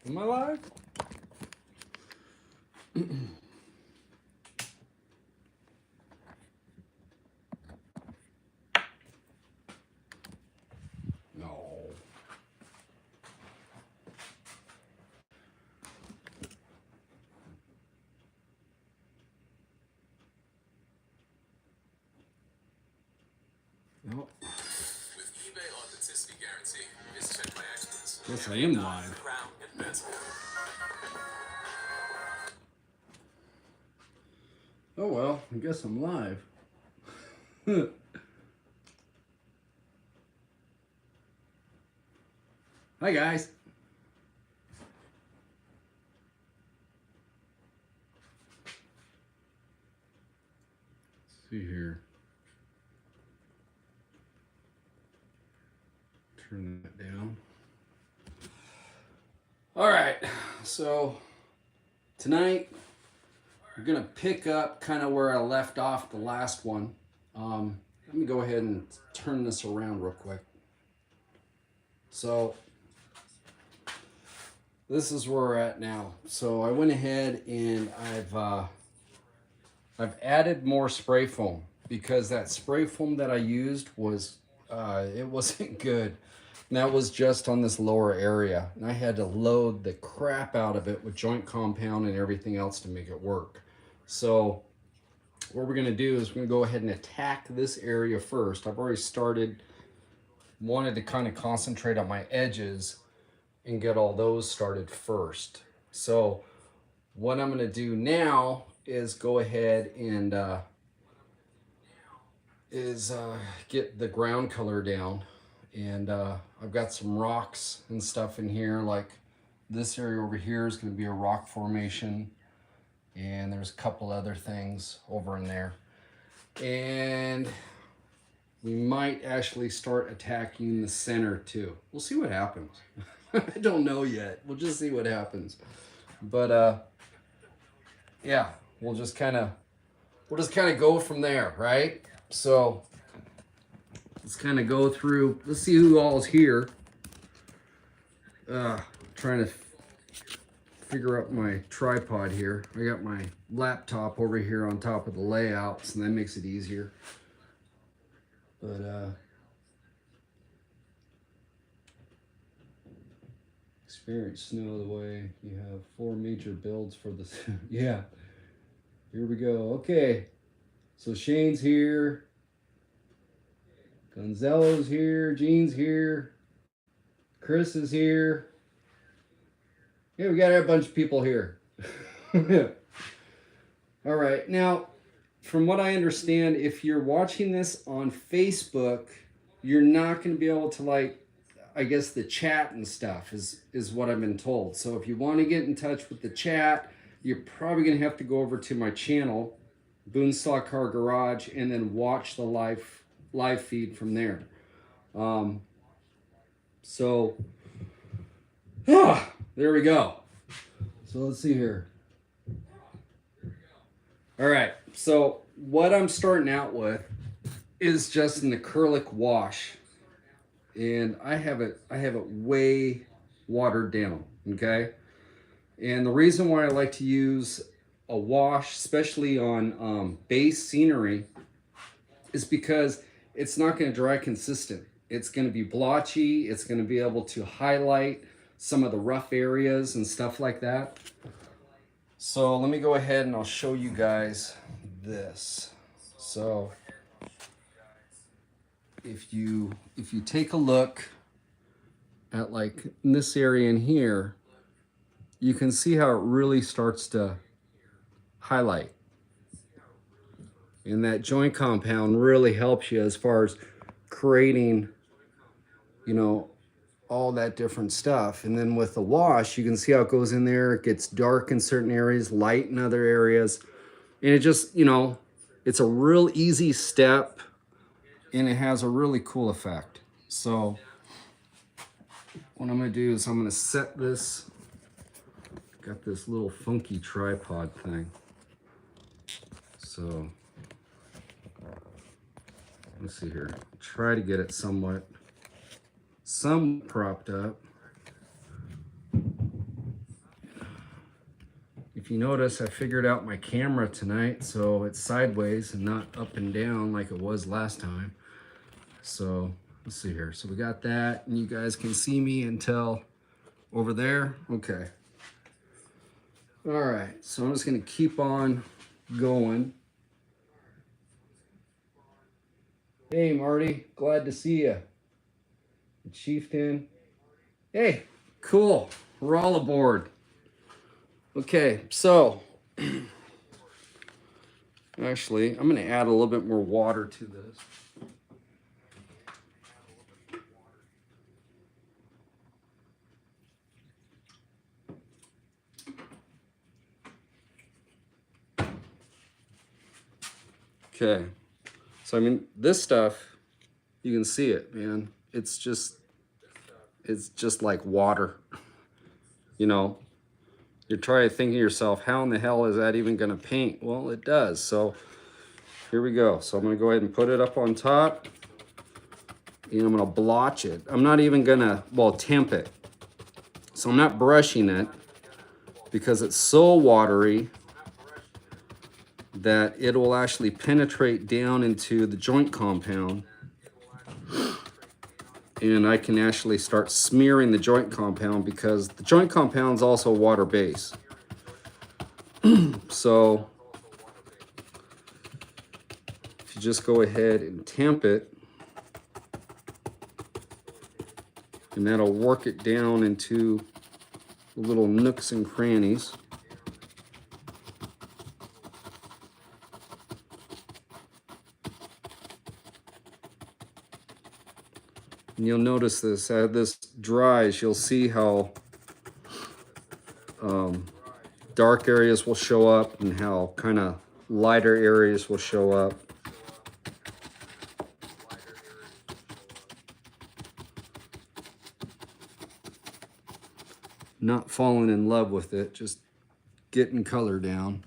Am I live? No. No. With eBay authenticity guarantee, it's checked by experts. Yes, I am live. Crown and Benson. Oh well, I guess I'm live. Hi guys. Let's see here. Turn that down. All right, so tonight we're gonna pick up kind of where I left off the last one. Let me go ahead and turn this around real quick. So this is where we're at now. So I went ahead and I've added more spray foam because that spray foam that I used was it wasn't good. And that was just on this lower area, and I had to load the crap out of it with joint compound and everything else to make it work. So what we're gonna do is we're gonna go ahead and attack this area first. I've already wanted to kind of concentrate on my edges and get all those started first. So what I'm gonna do now is go ahead and get the ground color down. And I've got some rocks and stuff in here, like this area over here is gonna be a rock formation. And there's a couple other things over in there. And we might actually start attacking the center too. We'll see what happens. I don't know yet. We'll just see what happens. But yeah, we'll just kind of go from there, right? So let's kind of go through. Let's see who all's here. Trying to figure out my tripod here. I got my laptop over here on top of the layouts, and that makes it easier. But experience snow the way you have 4 major builds for the yeah. Here we go. Okay, so Shane's here, Gonzalo's here, Gene's here, Chris is here. Yeah, we got a bunch of people here. All right, now, from what I understand, if you're watching this on Facebook, you're not going to be able to, like, I guess the chat and stuff is what I've been told. So if you want to get in touch with the chat, you're probably going to have to go over to my channel, Boone Stock Car Garage, and then watch the live feed from there. There we go. So let's see here. All right, so what I'm starting out with is just an acrylic wash, and I have it way watered down, okay? And the reason why I like to use a wash, especially on base scenery, is because it's not going to dry consistent. It's going to be blotchy. It's going to be able to highlight some of the rough areas and stuff like that. So let me go ahead and I'll show you guys this. So if you take a look at, like, in this area in here, you can see how it really starts to highlight. And that joint compound really helps you as far as creating, you know, all that different stuff. And then with the wash, you can see how it goes in there. It gets dark in certain areas, light in other areas. And it just, you know, it's a real easy step, and it has a really cool effect. So what I'm gonna do is I'm gonna set this, got this little funky tripod thing. So let's see here, try to get it somewhat propped up. If you notice, I figured out my camera tonight, so it's sideways and not up and down like it was last time. So let's see here. So we got that, and you guys can see me until over there. Okay. All right, so I'm just gonna keep on going. Hey, Marty, glad to see you. Chieftain. Hey, cool. We're all aboard. Okay, so actually, I'm going to add a little bit more water to this. Okay, so I mean, this stuff, you can see it, man. It's just like water. You know, you're trying to think to yourself, how in the hell is that even going to paint? Well, it does. So here we go. So I'm going to go ahead and put it up on top. And I'm going to blotch it. I'm not even going to, well, temp it. So I'm not brushing it because it's so watery that it will actually penetrate down into the joint compound. And I can actually start smearing the joint compound because the joint compound is also water based. So if you just go ahead and tamp it, and that'll work it down into the little nooks and crannies. And you'll notice this, as this dries, you'll see how dark areas will show up and how kind of lighter areas will show up. Not falling in love with it, just getting color down.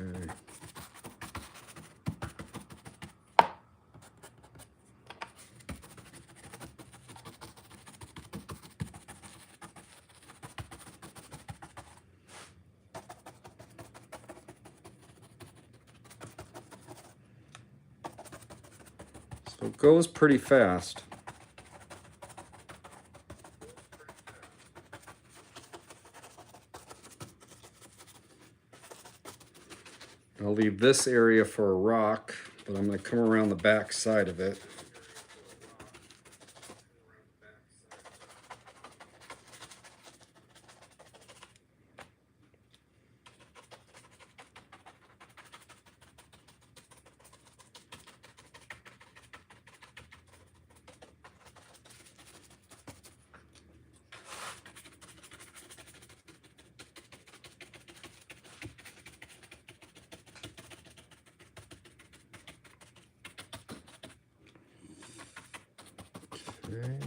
Okay. So it goes pretty fast. I'll leave this area for a rock, but I'm going to come around the back side of it. Okay.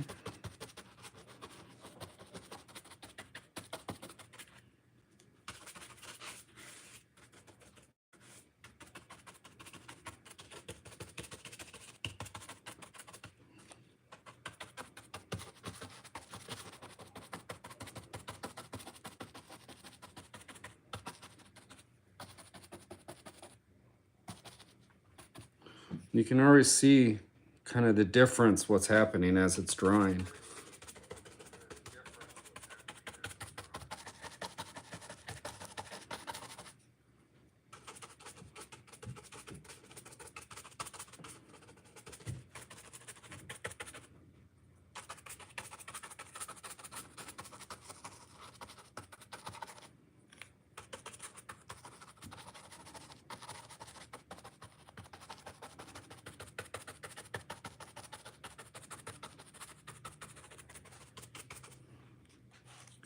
You can already see kind of the difference, what's happening as it's drying.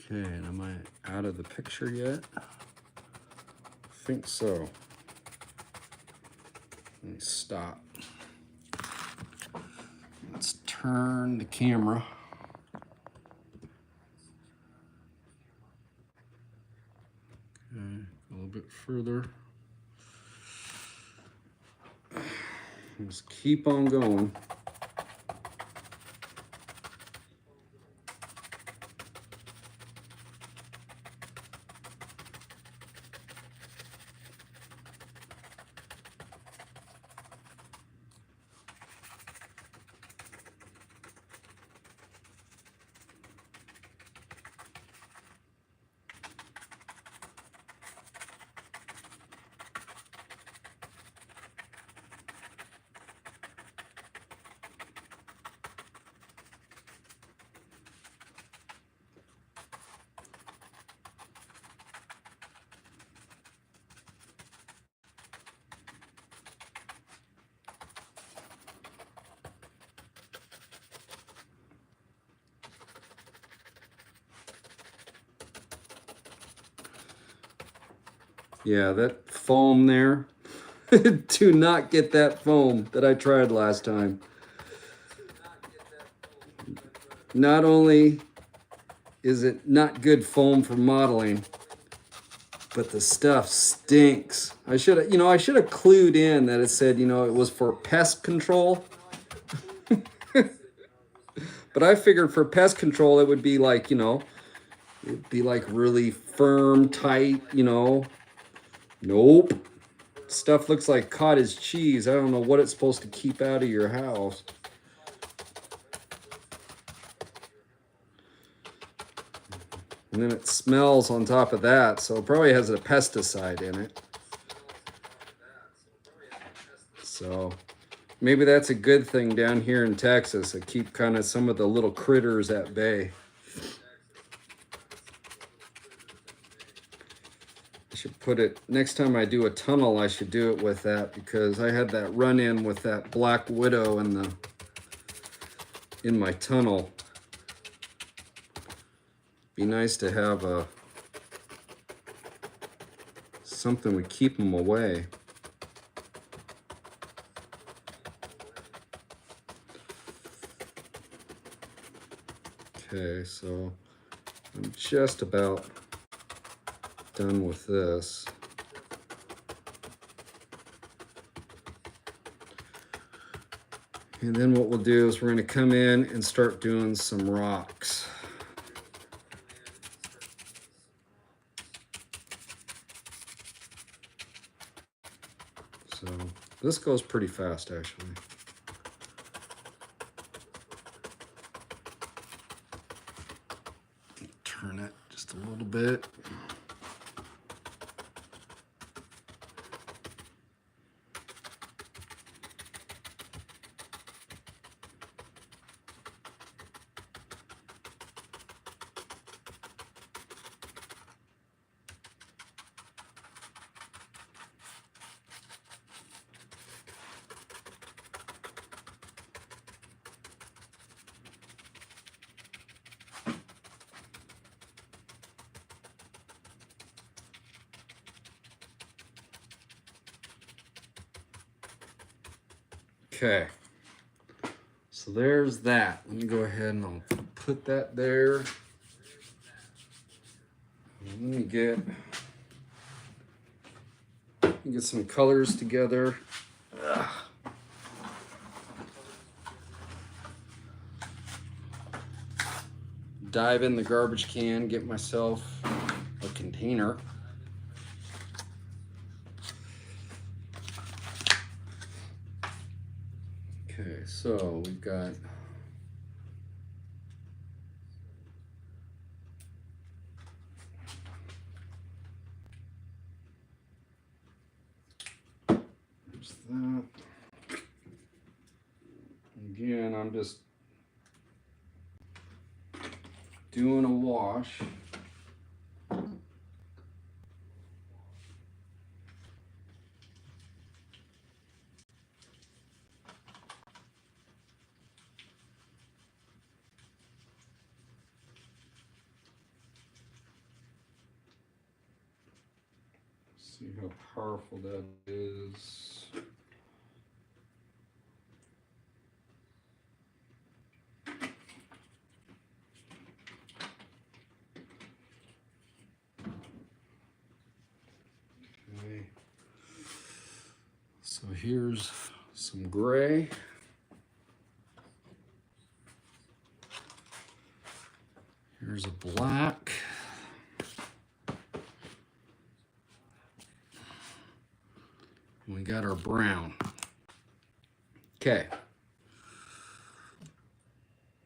Okay, and am I out of the picture yet? I think so. Let me stop. Let's turn the camera. Okay, a little bit further. Just keep on going. Yeah, that foam there. Do not get that foam that I tried last time. Not only is it not good foam for modeling, but the stuff stinks. I should have, I should have clued in that it said, it was for pest control. But I figured for pest control, it would be like, it'd be like really firm, tight, Nope. Stuff looks like cottage cheese. I don't know what it's supposed to keep out of your house. And then it smells on top of that, so it probably has a pesticide in it. So maybe that's a good thing down here in Texas. To keep kind of some of the little critters at bay. I should put it, next time I do a tunnel, I should do it with that, because I had that run-in with that black widow in my tunnel. Be nice to have something would keep them away. Okay, so I'm just about done with this. And then what we'll do is we're going to come in and start doing some rocks. So this goes pretty fast, actually. Turn it just a little bit. Okay, so there's that. Let me go ahead and I'll put that there. Let me get some colors together. Ugh. Dive in the garbage can, get myself a container. Okay, so we've got that. Again, I'm just doing a wash. See how powerful that is. here's some gray. Here's a black. We got our brown. Okay.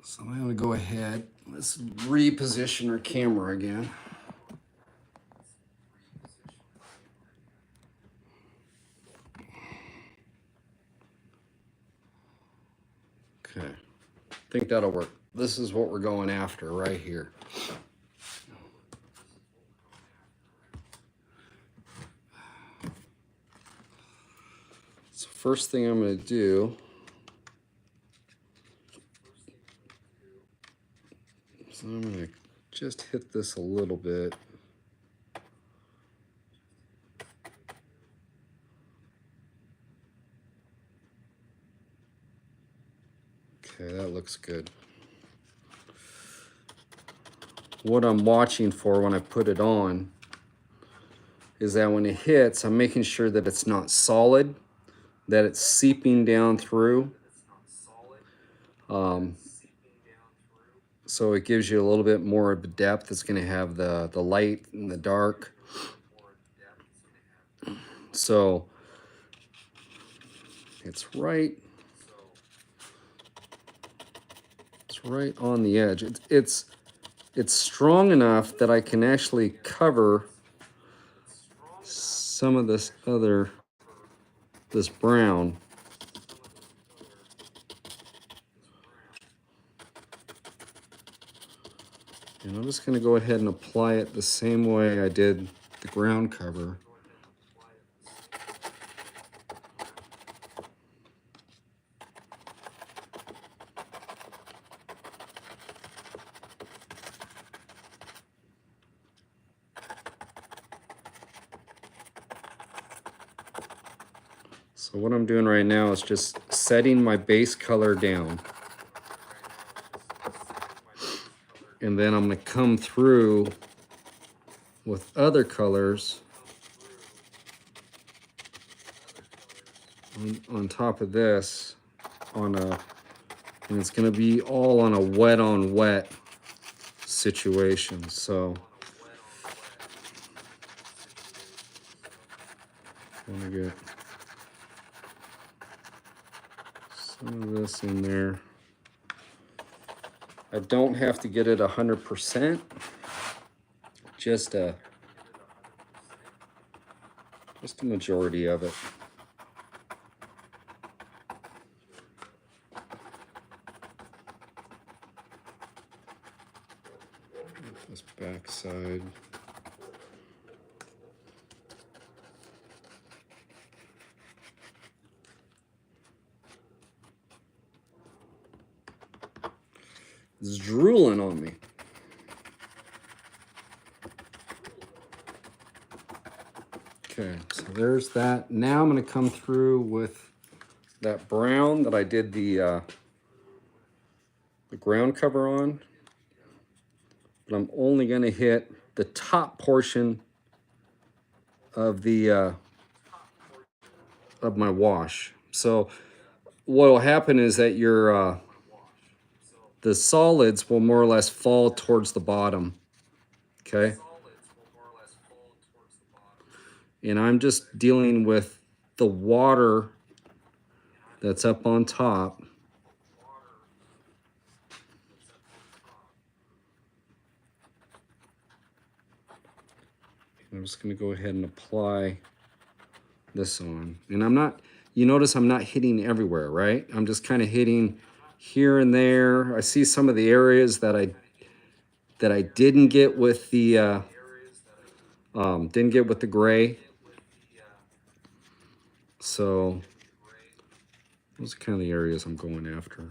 So I'm going to go ahead. Let's reposition our camera again. Okay. I think that'll work. This is what we're going after right here. So first thing I'm going to do, so I'm going to just hit this a little bit. Okay, that looks good. What I'm watching for when I put it on is that when it hits, I'm making sure that it's not solid, that it's seeping down through. So it gives you a little bit more of a depth. It's going to have the light and the dark. So it's right on the edge. It's strong enough that I can actually cover some of this brown. And I'm just going to go ahead and apply it the same way I did the ground cover. So what I'm doing right now is just setting my base color down. And then I'm going to come through with other colors on top of this and it's going to be all on a wet on wet situation. So I'm going to get some of this in there. I don't have to get it 100%, just a majority of it. This back side. It's drooling on me. Okay, so there's that. Now I'm going to come through with that brown that I did the ground cover on. But I'm only going to hit the top portion of the of my wash. So what will happen is that your the solids will more or less fall towards the bottom. Okay. And I'm just dealing with the water that's up on top. I'm just going to go ahead and apply this on. And I'm not, you notice I'm not hitting everywhere, right? I'm just kind of hitting here and there. I see some of the areas that I didn't get with the gray. So those are kind of the areas I'm going after.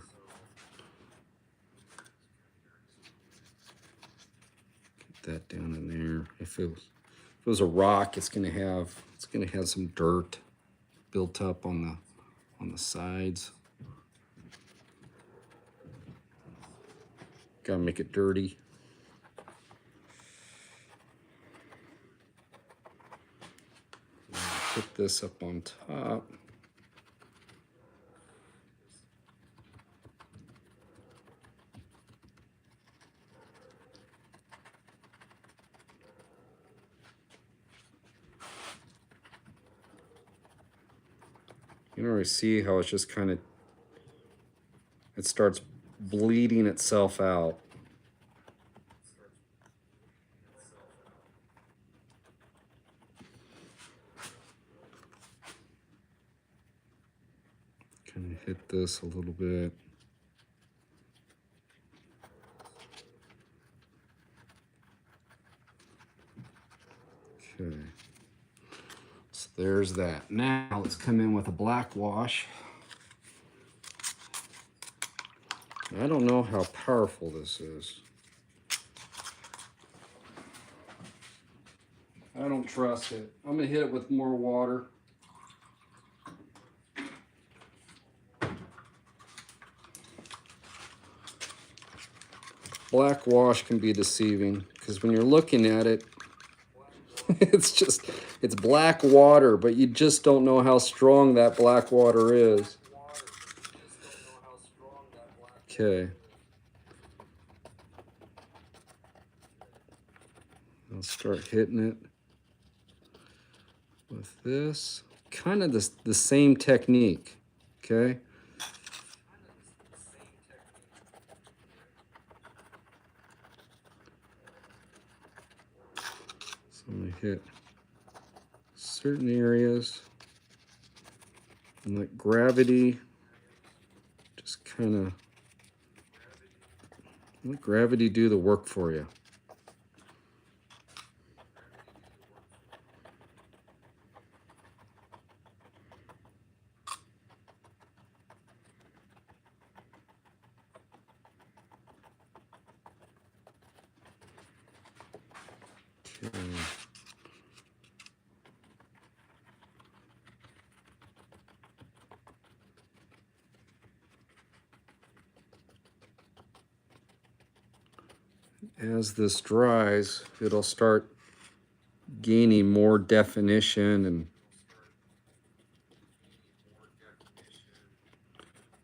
Get that down in there. If it was a rock, it's gonna have some dirt built up on the sides. Gotta make it dirty. Put this up on top. You can already see how it's just kind of, it starts bleeding itself out. Kind of hit this a little bit. Okay. So there's that. Now let's come in with a black wash. I don't know how powerful this is. I don't trust it. I'm gonna hit it with more water. Black wash can be deceiving because when you're looking at it, it's black water, but you just don't know how strong that black water is. Okay. I'll start hitting it with this. Kind of the same technique, okay? So I'm gonna hit certain areas and let gravity just kind of, let gravity do the work for you. Okay. As this dries, it'll start gaining more definition, and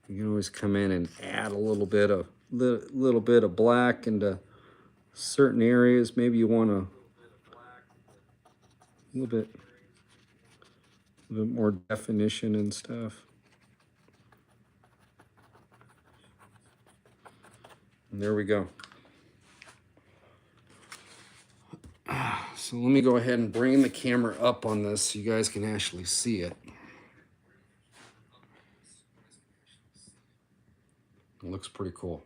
you can always come in and add a little bit of black into certain areas. Maybe you want a little bit more definition and stuff. And there we go. So let me go ahead and bring the camera up on this so you guys can actually see it. It looks pretty cool.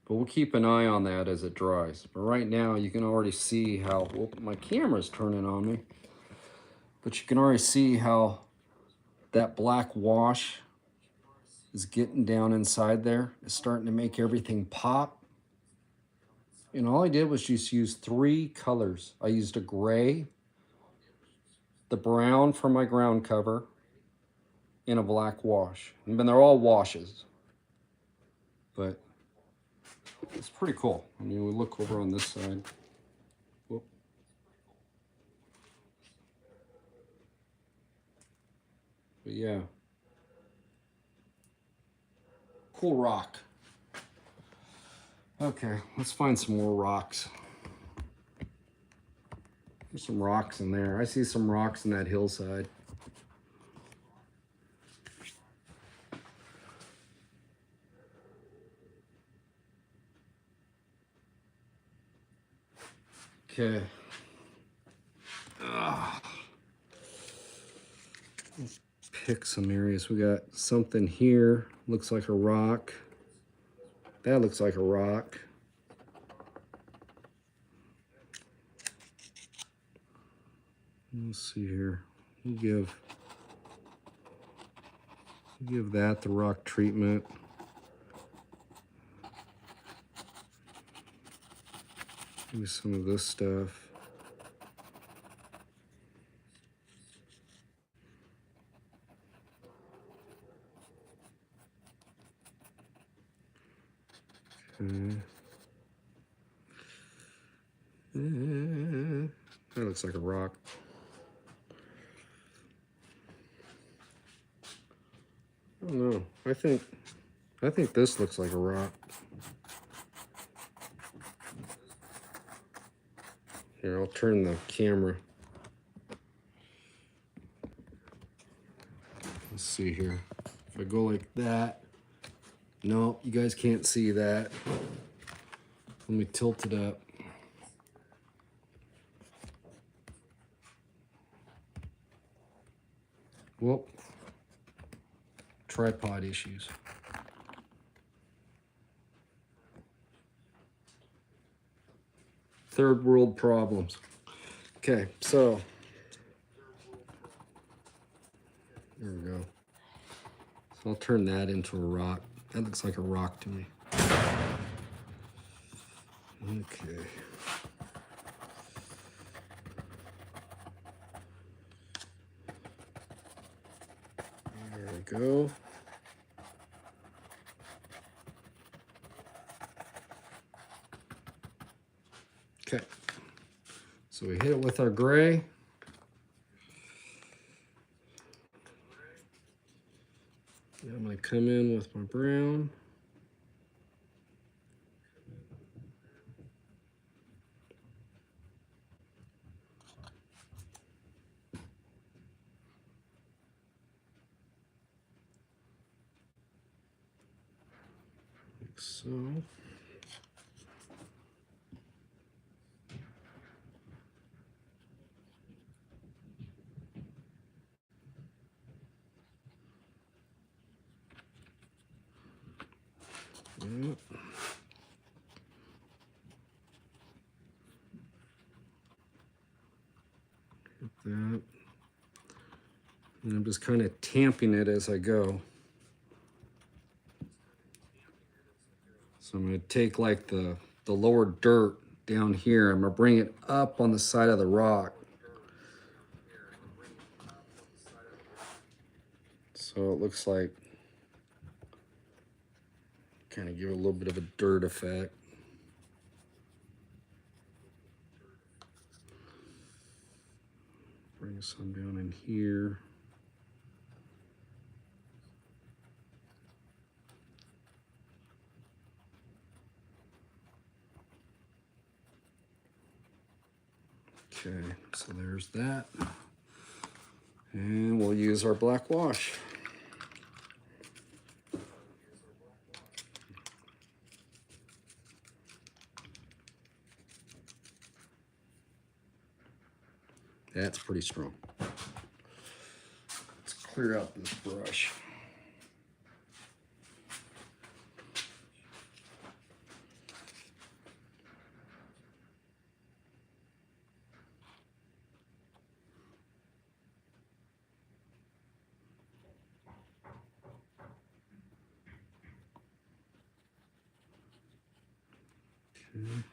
But we'll keep an eye on that as it dries. But right now you can already see how, well, my camera's turning on me. But you can already see how that black wash is getting down inside there. It's starting to make everything pop. And all I did was just use 3 colors. I used a gray, the brown for my ground cover, and a black wash. And they're all washes. But it's pretty cool. I mean, we look over on this side. Whoop. But yeah. Cool rock. Okay, let's find some more rocks. There's some rocks in there. I see some rocks in that hillside. Okay. Pick some areas. We got something here. Looks like a rock. That looks like a rock. Let's see here. We'll give that the rock treatment. Maybe some of this stuff. Okay. That looks like a rock. I don't know. I think this looks like a rock. Here, I'll turn the camera. see here. If I go like that, no, you guys can't see that. Let me tilt it up. Whoop. Tripod issues. Third world problems. Okay, so there we go. So I'll turn that into a rock. That looks like a rock to me. Okay. There we go. Okay. So we hit it with our gray. Now I'm going to come in with my brown. Like so. Yep. Hit that. And I'm just kind of tamping it as I go. So I'm going to take like the lower dirt down here. I'm going to bring it up on the side of the rock. So it looks like, kind of give it a little bit of a dirt effect. Bring some down in here. Okay, so there's that. And we'll use our black wash. That's pretty strong. Let's clear out this brush. Okay.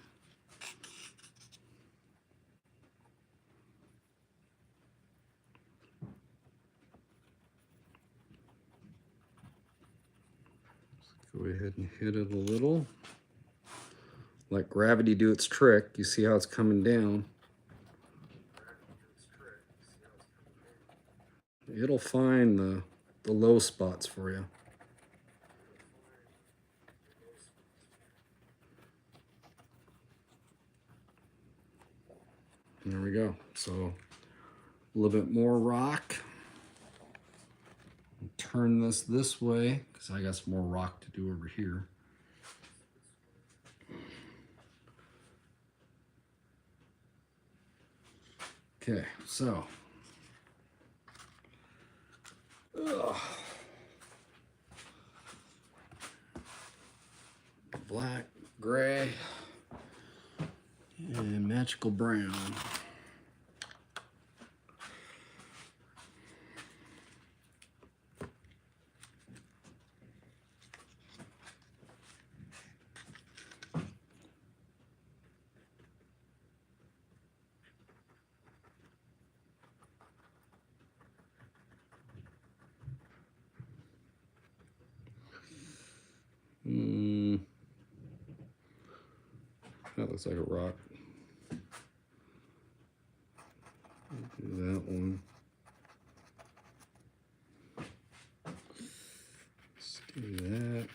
Go ahead and hit it a little. Let gravity do its trick. You see how it's coming down. It'll find the low spots for you. And there we go. So a little bit more rock. Turn this way because I got some more rock to do over here. Okay, so black, gray, and magical brown. That looks like a rock. Do that one. Let's do that.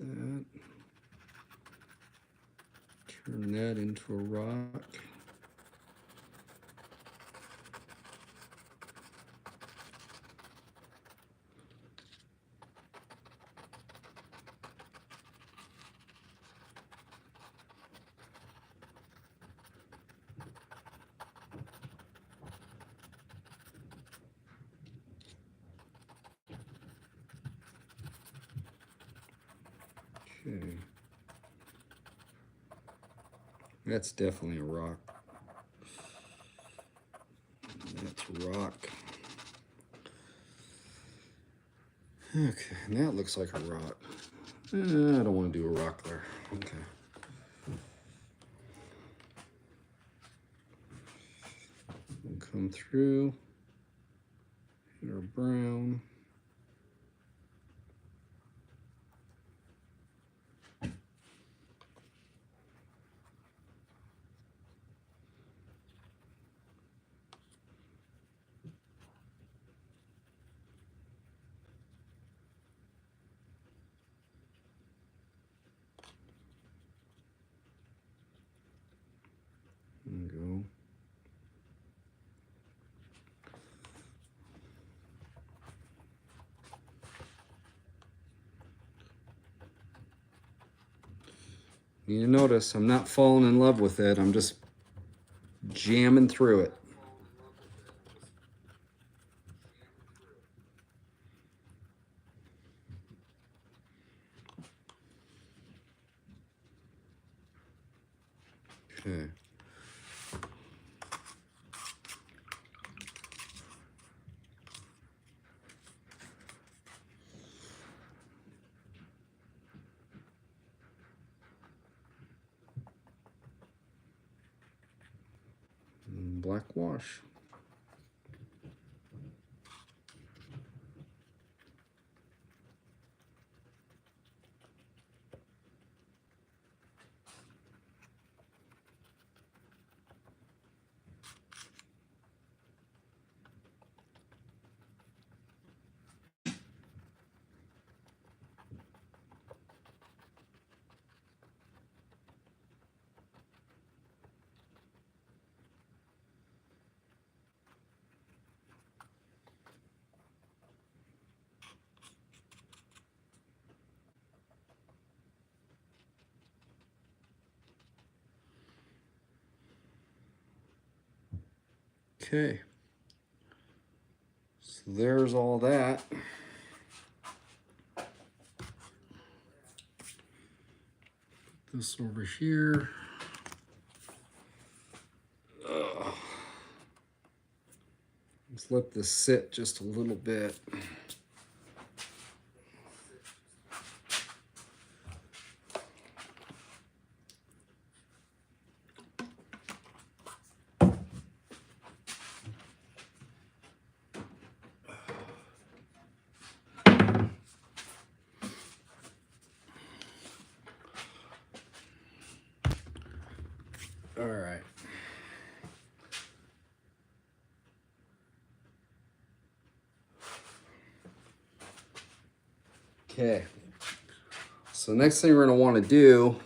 that. Turn that into a rock. Okay. That's definitely a rock. That's a rock. Okay, and that looks like a rock. I don't want to do a rock there. Okay. We'll come through. Hit our brown. There we go. You notice I'm not falling in love with it. I'm just jamming through it. Okay. And black wash. Okay. So there's all that. Put this over here. Let's let this sit just a little bit. All right. Okay. So next thing we're going to want to do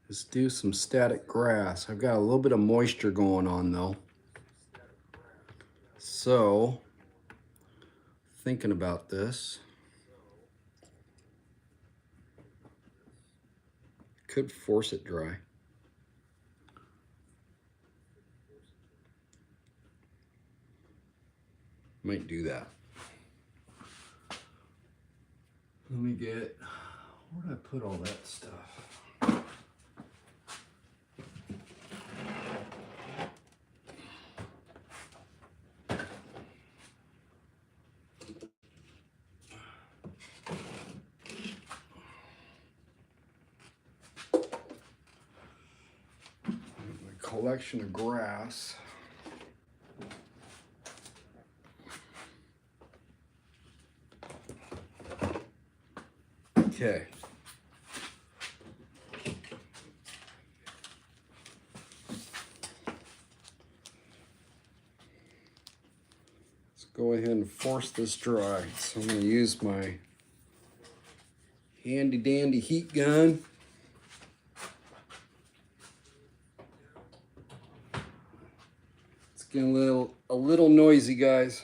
is do some static grass. I've got a little bit of moisture going on though. So, thinking about this, could force it dry. Might do that. Let me get, where did I put all that stuff? My collection of grass. Okay. Let's go ahead and force this dry. So I'm going to use my Handy dandy heat gun. It's getting a little noisy, guys.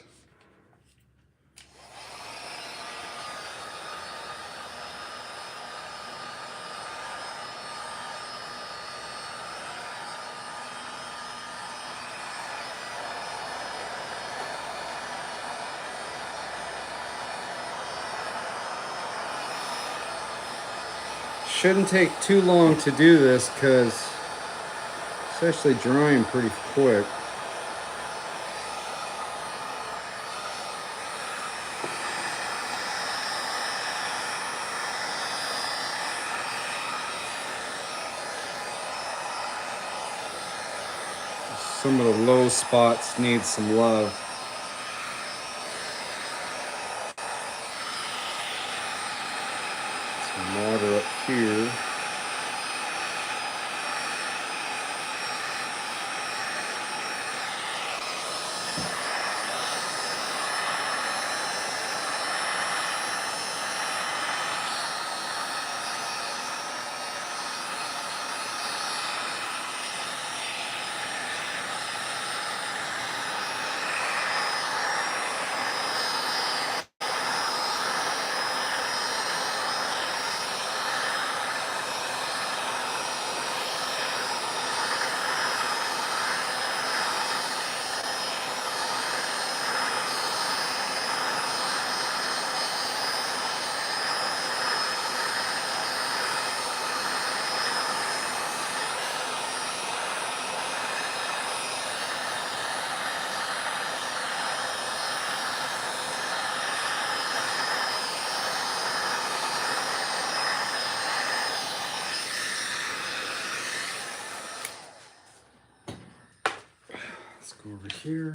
Shouldn't take too long to do this because it's actually drying pretty quick. Some of the low spots need some love. Some water up here. Let's go over here.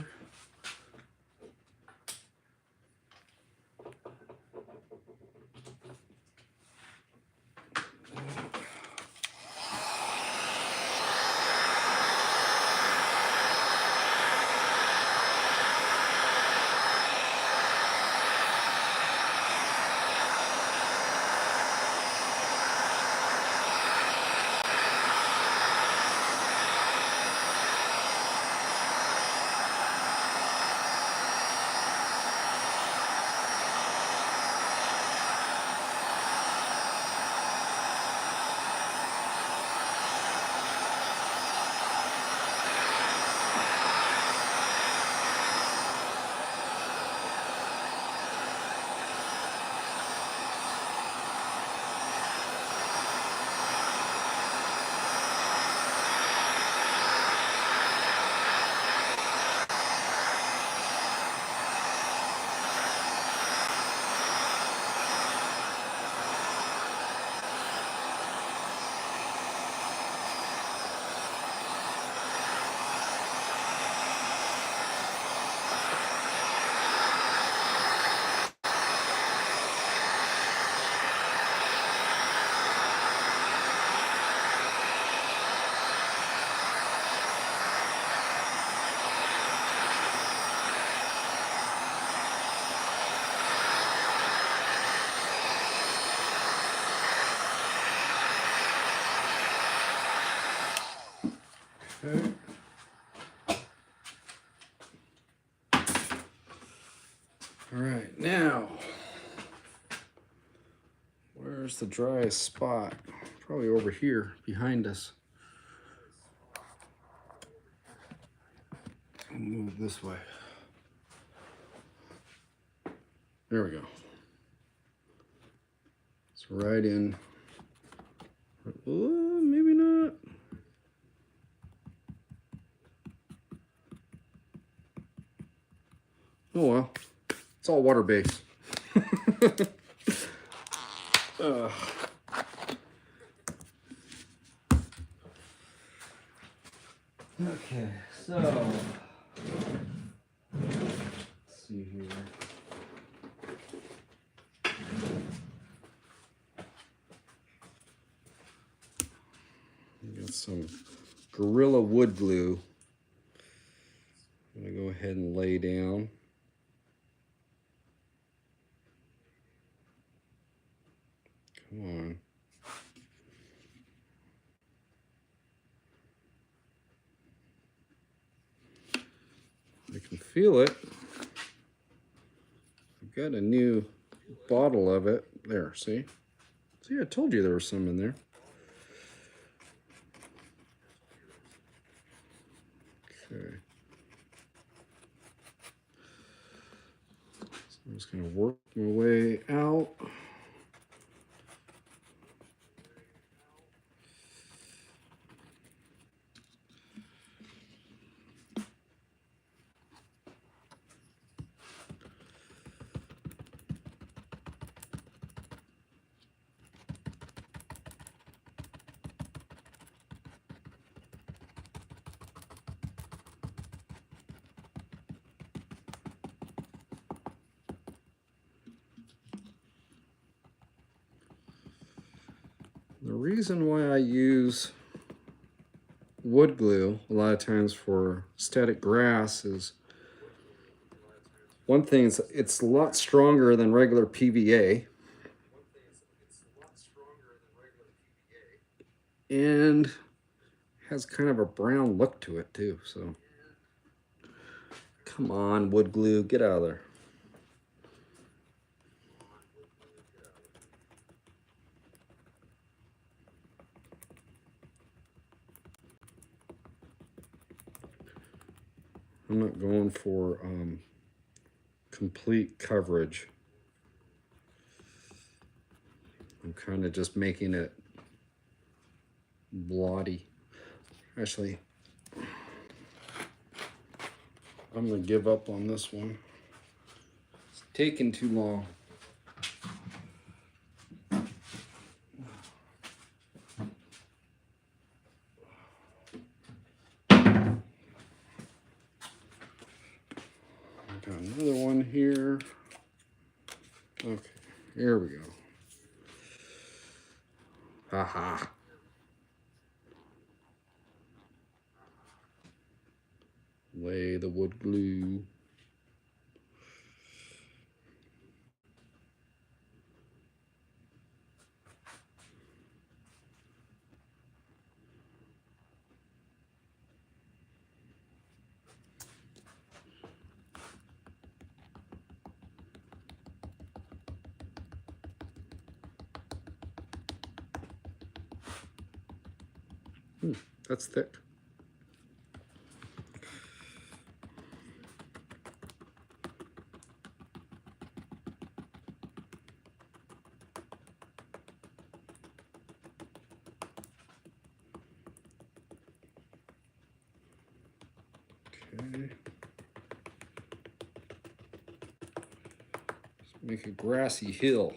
Okay. All right, now, where's the driest spot? Probably over here behind us. I'll move this way. There we go. It's right in. Maybe not. Oh well, it's all water based. Okay, so let's see here. We got some Gorilla wood glue. I'm gonna go ahead and lay down. Come on. I can feel it. I've got a new bottle of it. There, see? See, I told you there was some in there. Okay. So I'm just going to work my way out. The reason why I use wood glue a lot of times for static grass is, one thing is it's a lot stronger than regular PVA. And has kind of a brown look to it too, so. Come on, wood glue, get out of there. I'm not going for complete coverage. I'm kind of just making it blotty. Actually, I'm gonna give up on this one. It's taking too long. Got another one here. Okay, here we go. Haha. Lay the wood glue. That's thick. Okay. Let's make a grassy hill.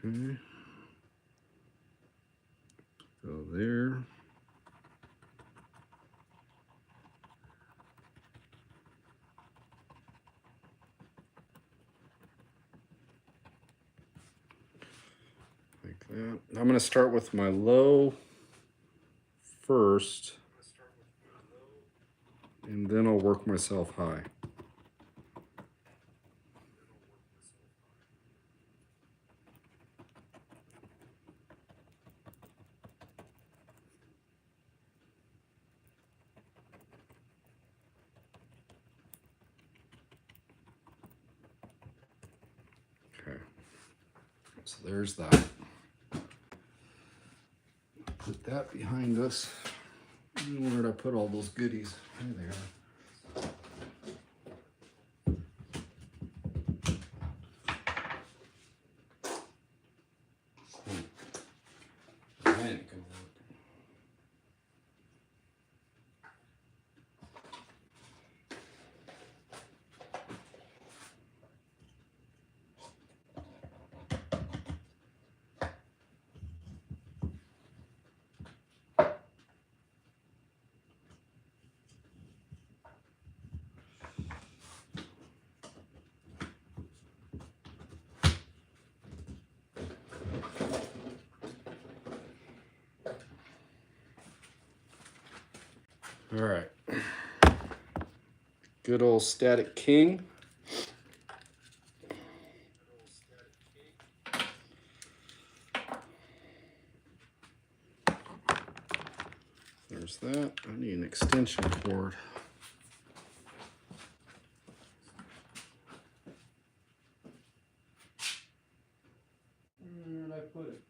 Okay. Go there. Like that. I'm going to start with my low first, and then I'll work myself high. So there's that. Put that behind us. Where did I put all those goodies? There they are. That ain't gonna work. All right. Good old Static King. There's that. I need an extension cord. Where did I put it?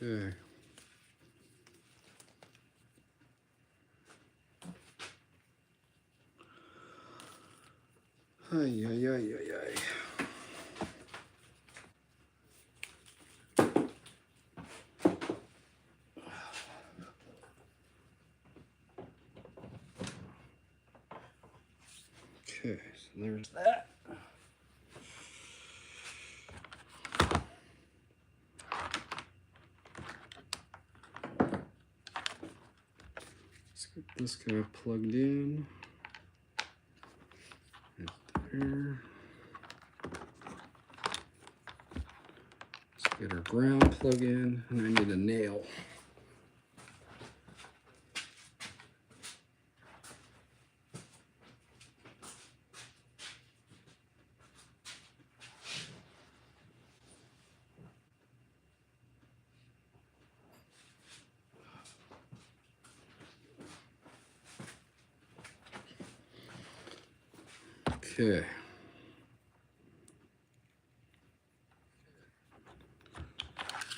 Okay. Ay, ay, ay, ay, ay. Okay, so there's that. Let's get this guy plugged in. Right there. Let's get our ground plug in, and I need a nail. Okay.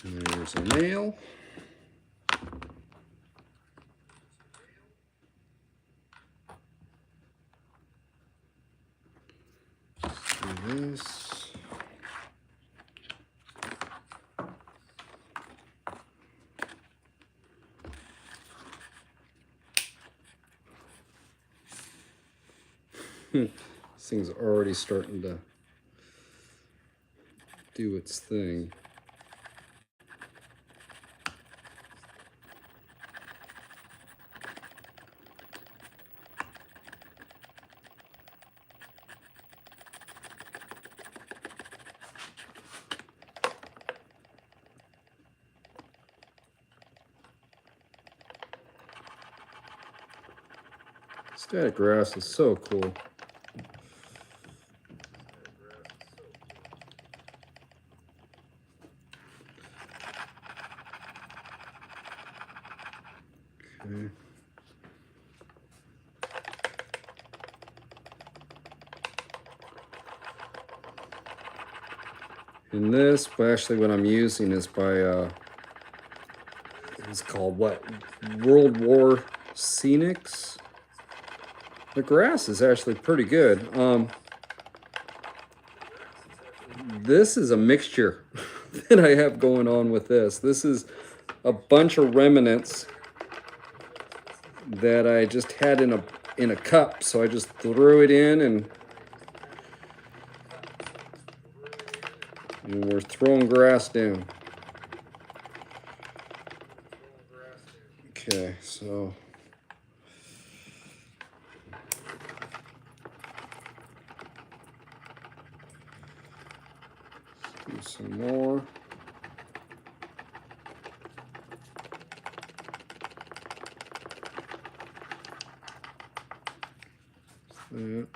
And there's a nail. Do this. This thing's already starting to do its thing. Static grass is so cool. Okay. And this, but actually what I'm using is by, it's called what? World War Scenics. The grass is actually pretty good. This is a mixture that I have going on with this. This is a bunch of remnants that I just had in a cup, so I just threw it in and we're throwing grass down. Okay, so do some more. That.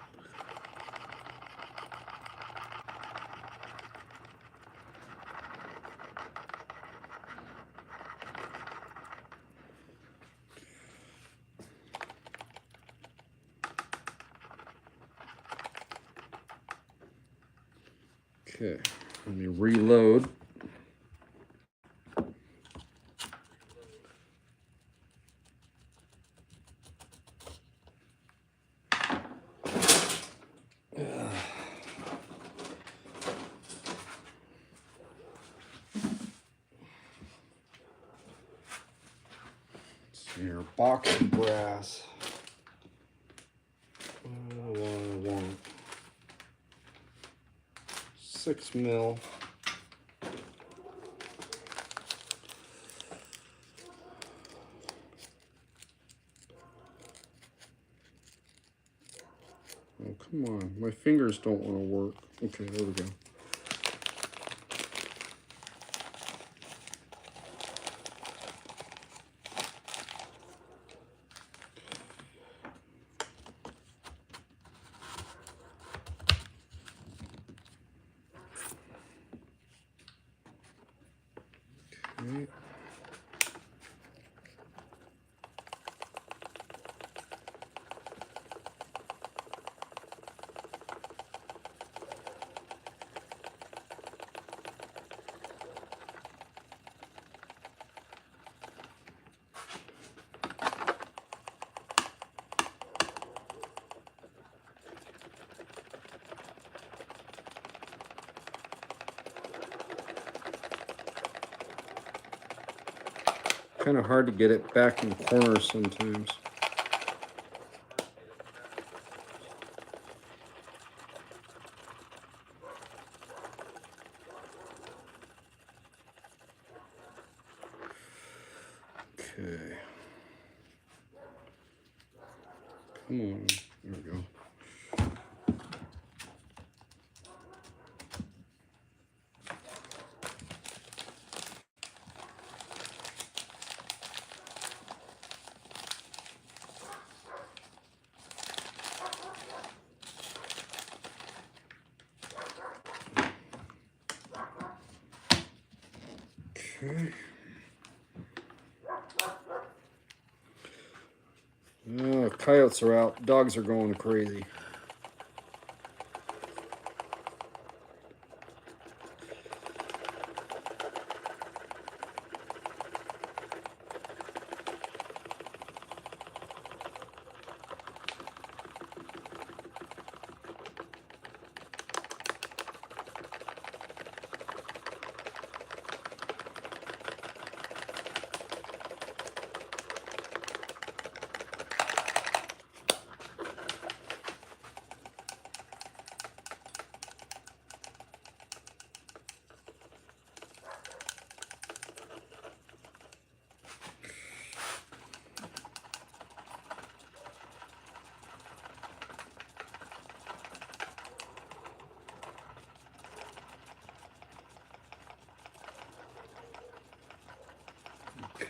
Okay, let me reload. Your box of brass. What do I want? 6 mil. Oh, come on. My fingers don't want to work. Okay, there we go. Okay. Kind of hard to get it back in corners sometimes. Okay. Come on. There we go. Okay. Oh, coyotes are out. Dogs are going crazy.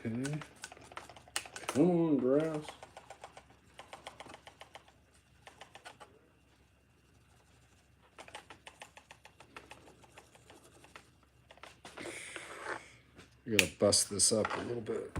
Okay. Come on, grass. I gotta bust this up a little bit.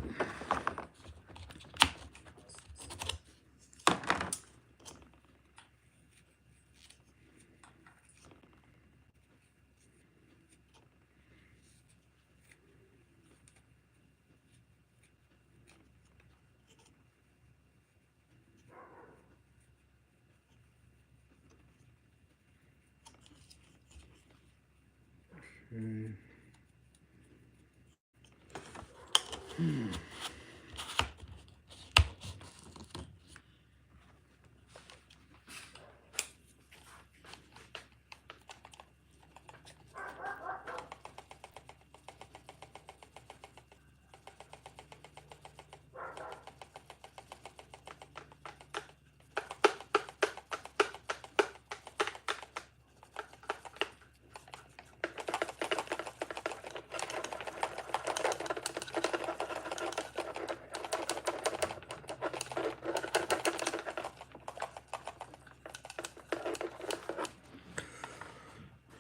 Okay.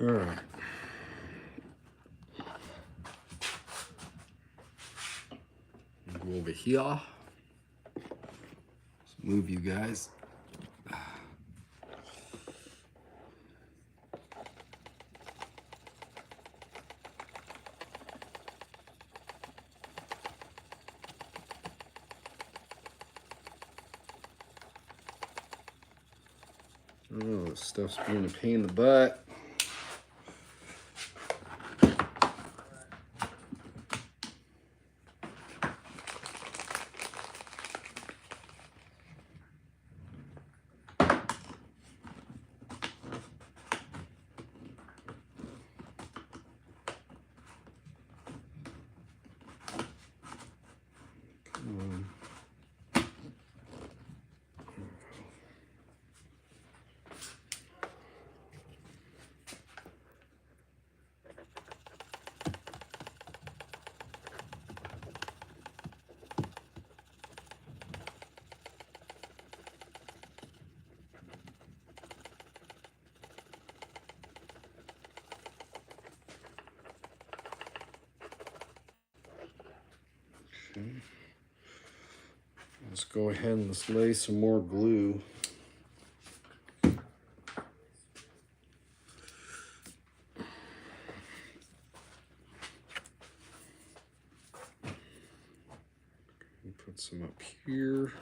All right. Go over here. Let's move you guys. Oh, this stuff's being a pain in the butt. Okay. Let's go ahead and let's lay some more glue. Put some up here.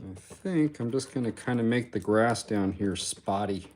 I think I'm just going to kind of make the grass down here spotty.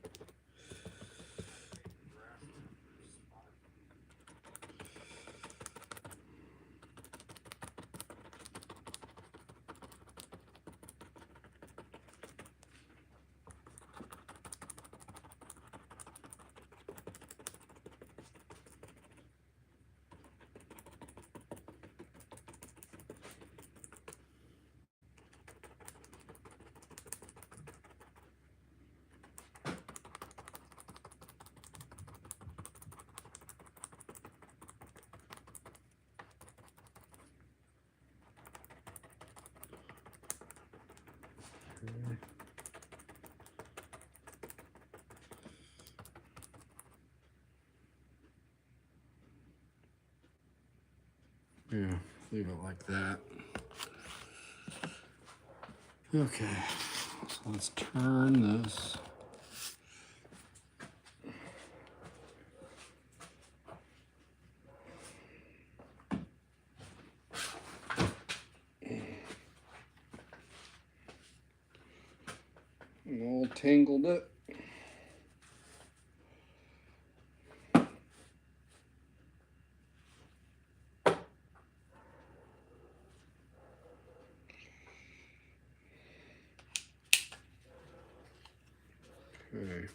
Yeah, leave it like that. Okay, so let's turn this. And all tangled it. Okay.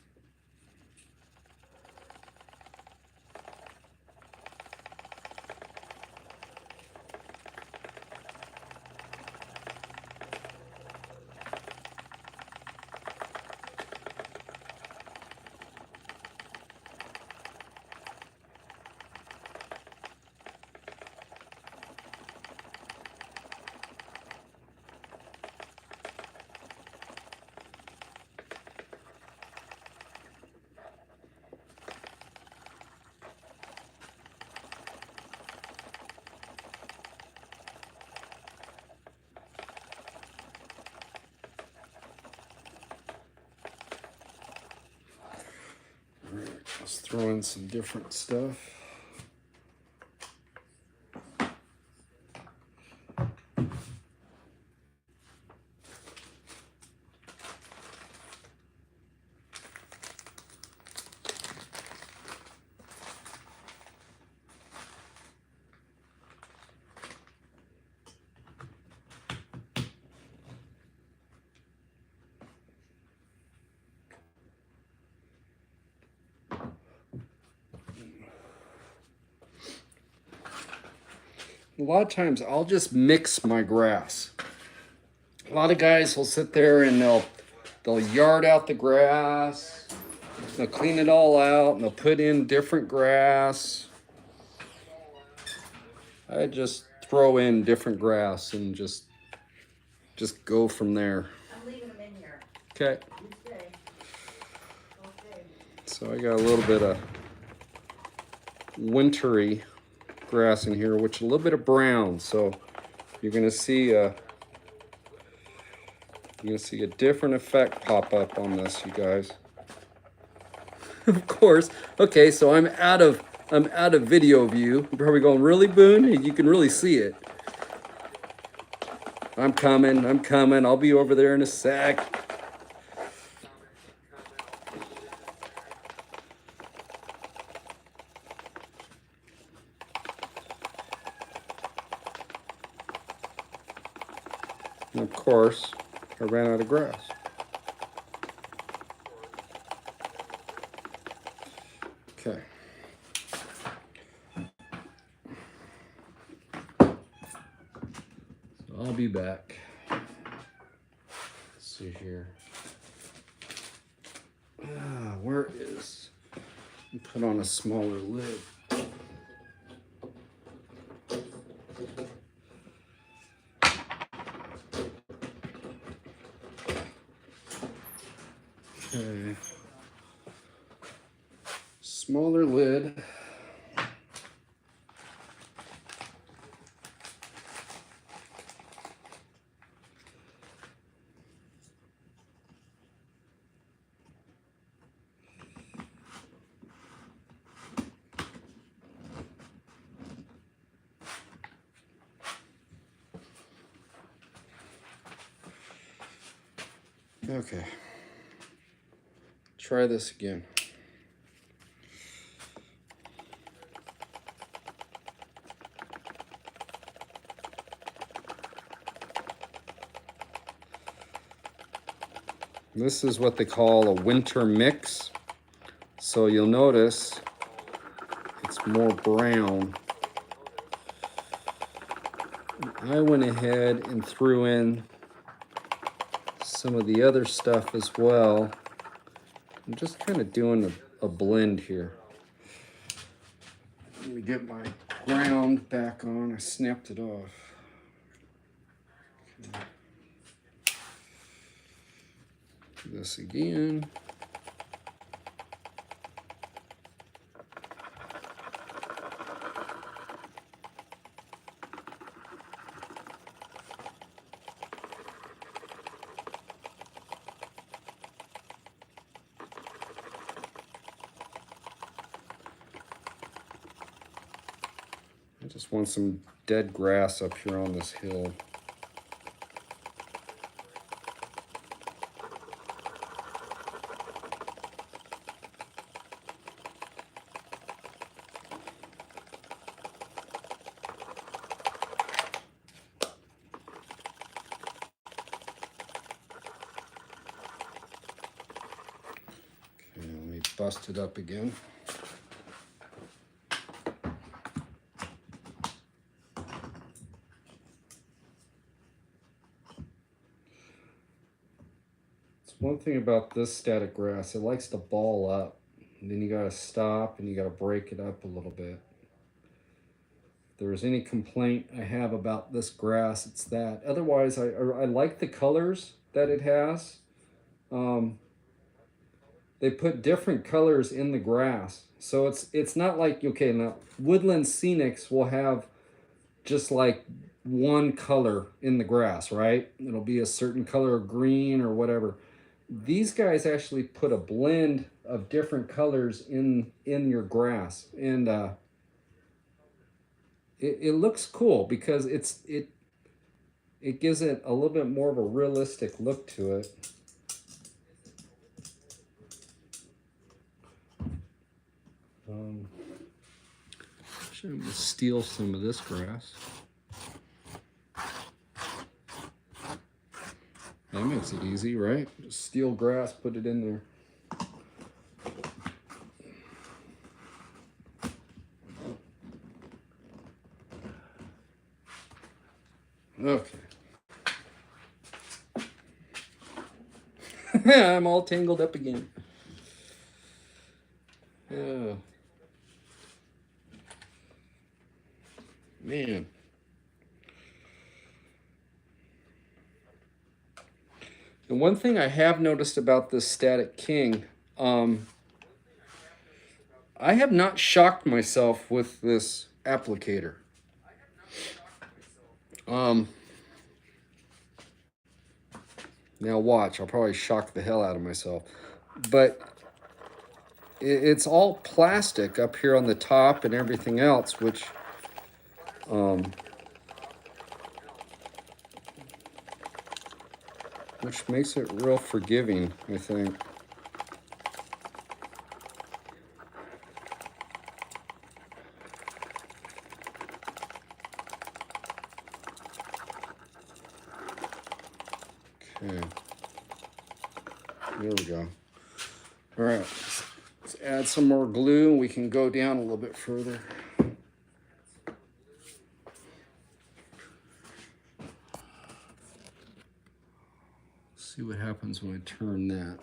Let's throw in some different stuff. a lot of times I'll just mix my grass. A lot of guys will sit there and they'll yard out the grass, they'll clean it all out, and they'll put in different grass. I just throw in different grass and just go from there. I'm leaving them in here. Okay. You stay. Okay. So I got a little bit of wintry grass in here, which a little bit of brown. So you're gonna see a different effect pop up on this, you guys. Of course. Okay, so I'm out of video view. You're probably going, really, Boone? You can really see it. I'm coming. I'll be over there in a sec. And of course, I ran out of grass. Okay. So I'll be back. Let's see here. Where is? Put on a smaller lid. Okay. Smaller lid. Okay. Try this again. This is what they call a winter mix. So you'll notice it's more brown. I went ahead and threw in some of the other stuff as well. I'm just kind of doing a blend here. Let me get my ground back on. I snapped it off. Okay. Do this again. I just want some dead grass up here on this hill. Okay, let me bust it up again. One thing about this static grass, it likes to ball up. And then you gotta stop and you gotta break it up a little bit. If there's any complaint I have about this grass, it's that. Otherwise, I like the colors that it has. They put different colors in the grass. So it's not like, okay, now woodland scenics will have just like one color in the grass, right? It'll be a certain color of green or whatever. These guys actually put a blend of different colors in your grass, and it looks cool because it gives it a little bit more of a realistic look to it. I'm gonna steal some of this grass. That makes it easy, right? Just steal grass, put it in there. Okay. I'm all tangled up again. Oh. Man. And one thing I have noticed about this Static King, I have not shocked myself with this applicator. Now watch, I'll probably shock the hell out of myself. But it's all plastic up here on the top and everything else, which makes it real forgiving, I think. Okay. There we go. All right. Let's add some more glue and we can go down a little bit further. See what happens when I turn that.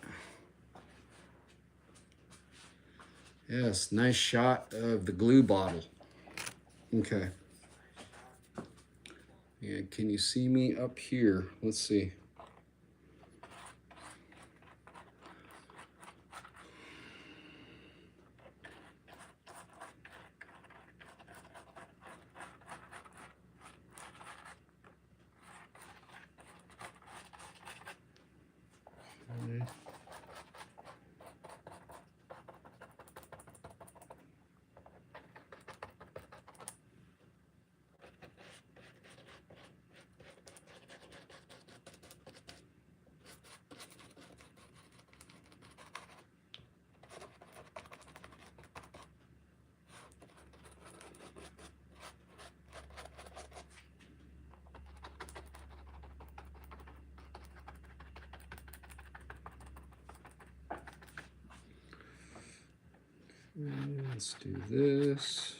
Yes, nice shot of the glue bottle. Okay. Yeah, can you see me up here? Let's see. Okay. Let's do this.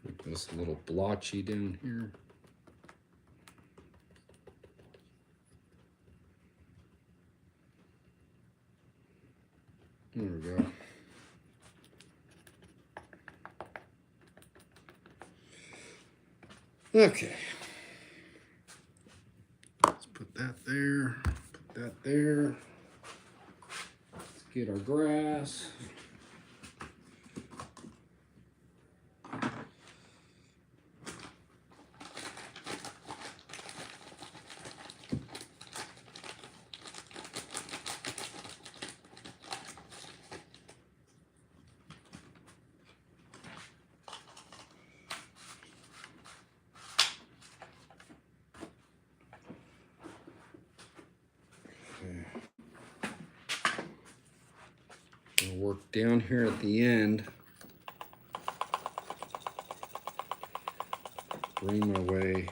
Make this a little blotchy down here. There we go. Okay. Let's put that there. Put that there. Let's get our grass. I'll work down here at the end. Bring my way.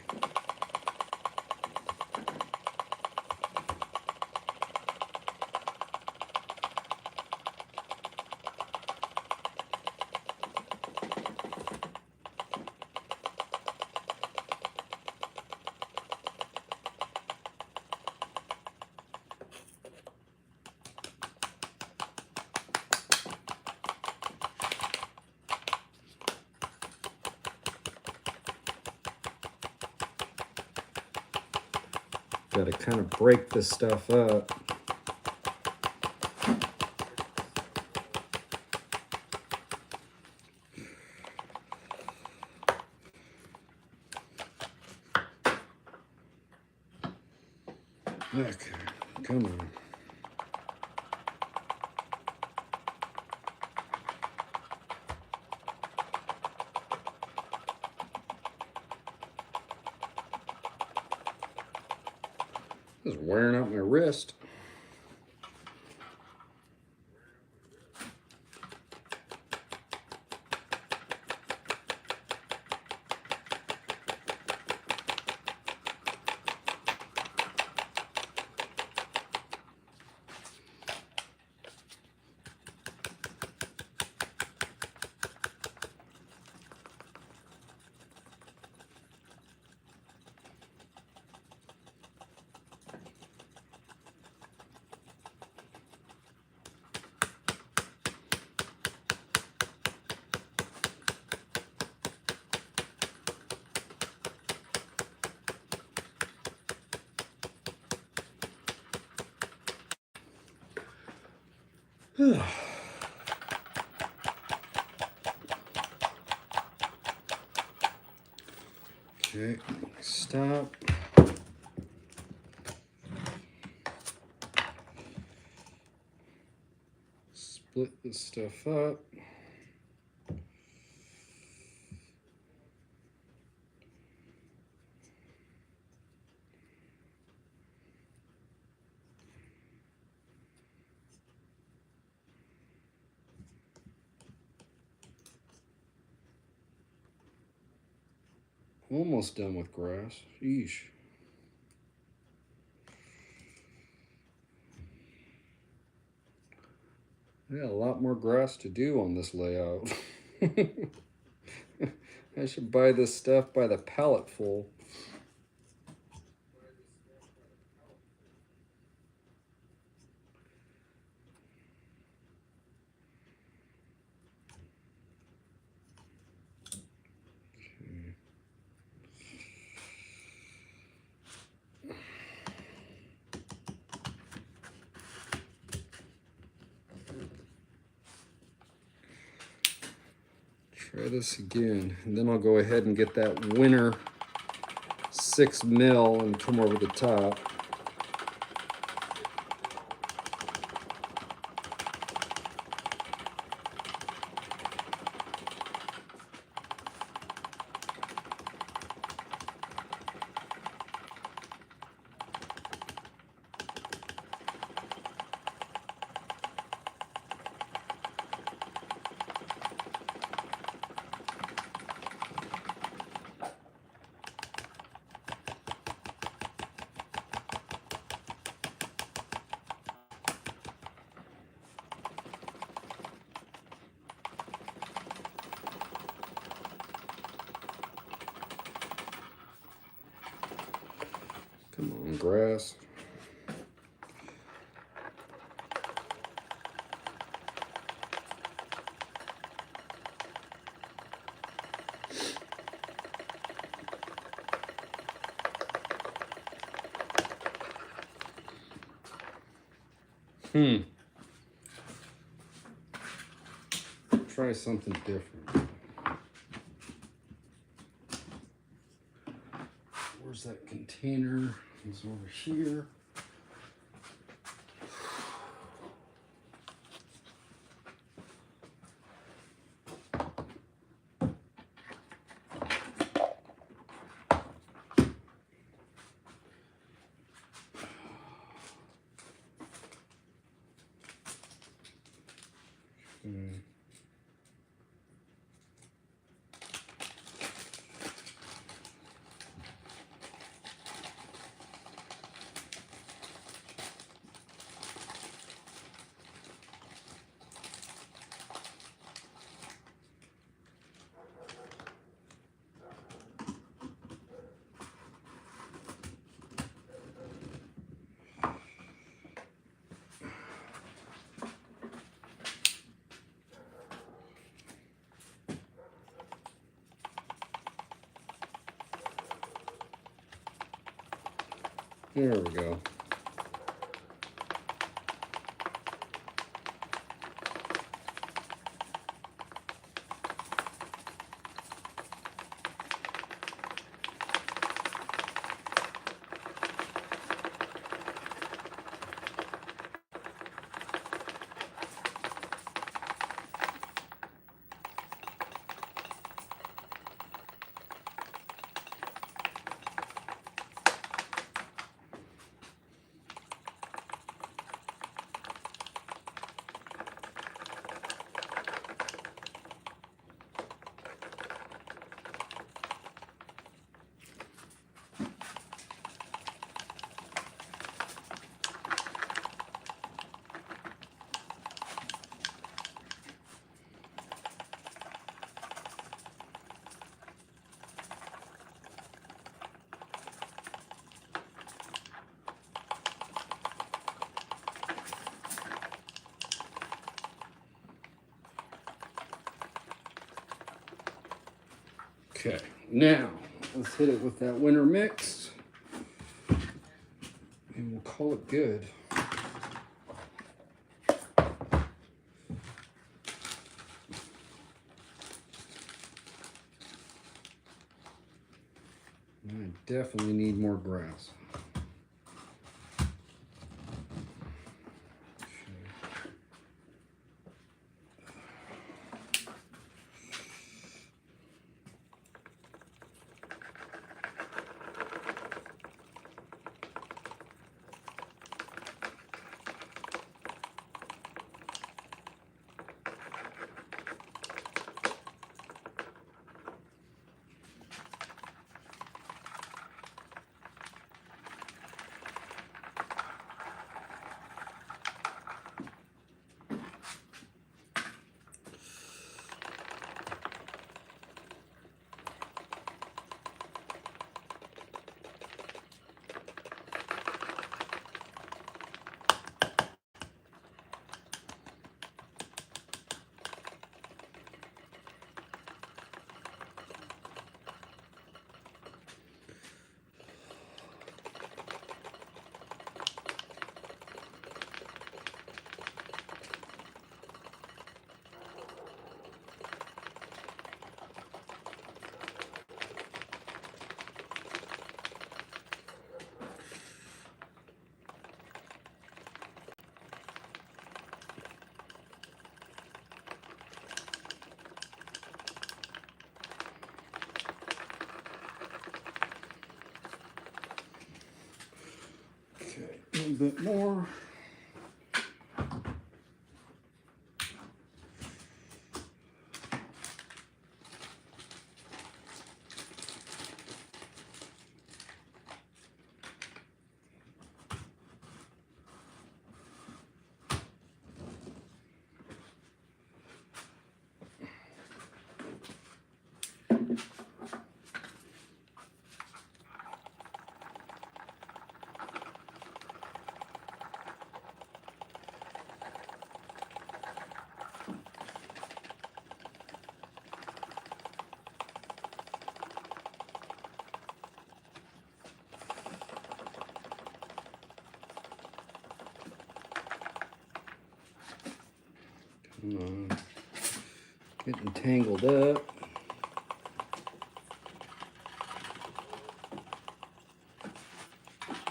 got to kind of break this stuff up. Okay, come on. This is wearing out my wrist. Okay, stop. Split this stuff up. Almost done with grass. Yeesh. Yeah, a lot more grass to do on this layout. I should buy this stuff by the pallet full. Try this again, and then I'll go ahead and get that winner 6 mil and come over the top. Come on, grass. Try something different. Where's that container? It's over here. There we go. Okay, now let's hit it with that winter mix and we'll call it good. I definitely need more grass. Okay, a little bit more. Come on. Getting tangled up.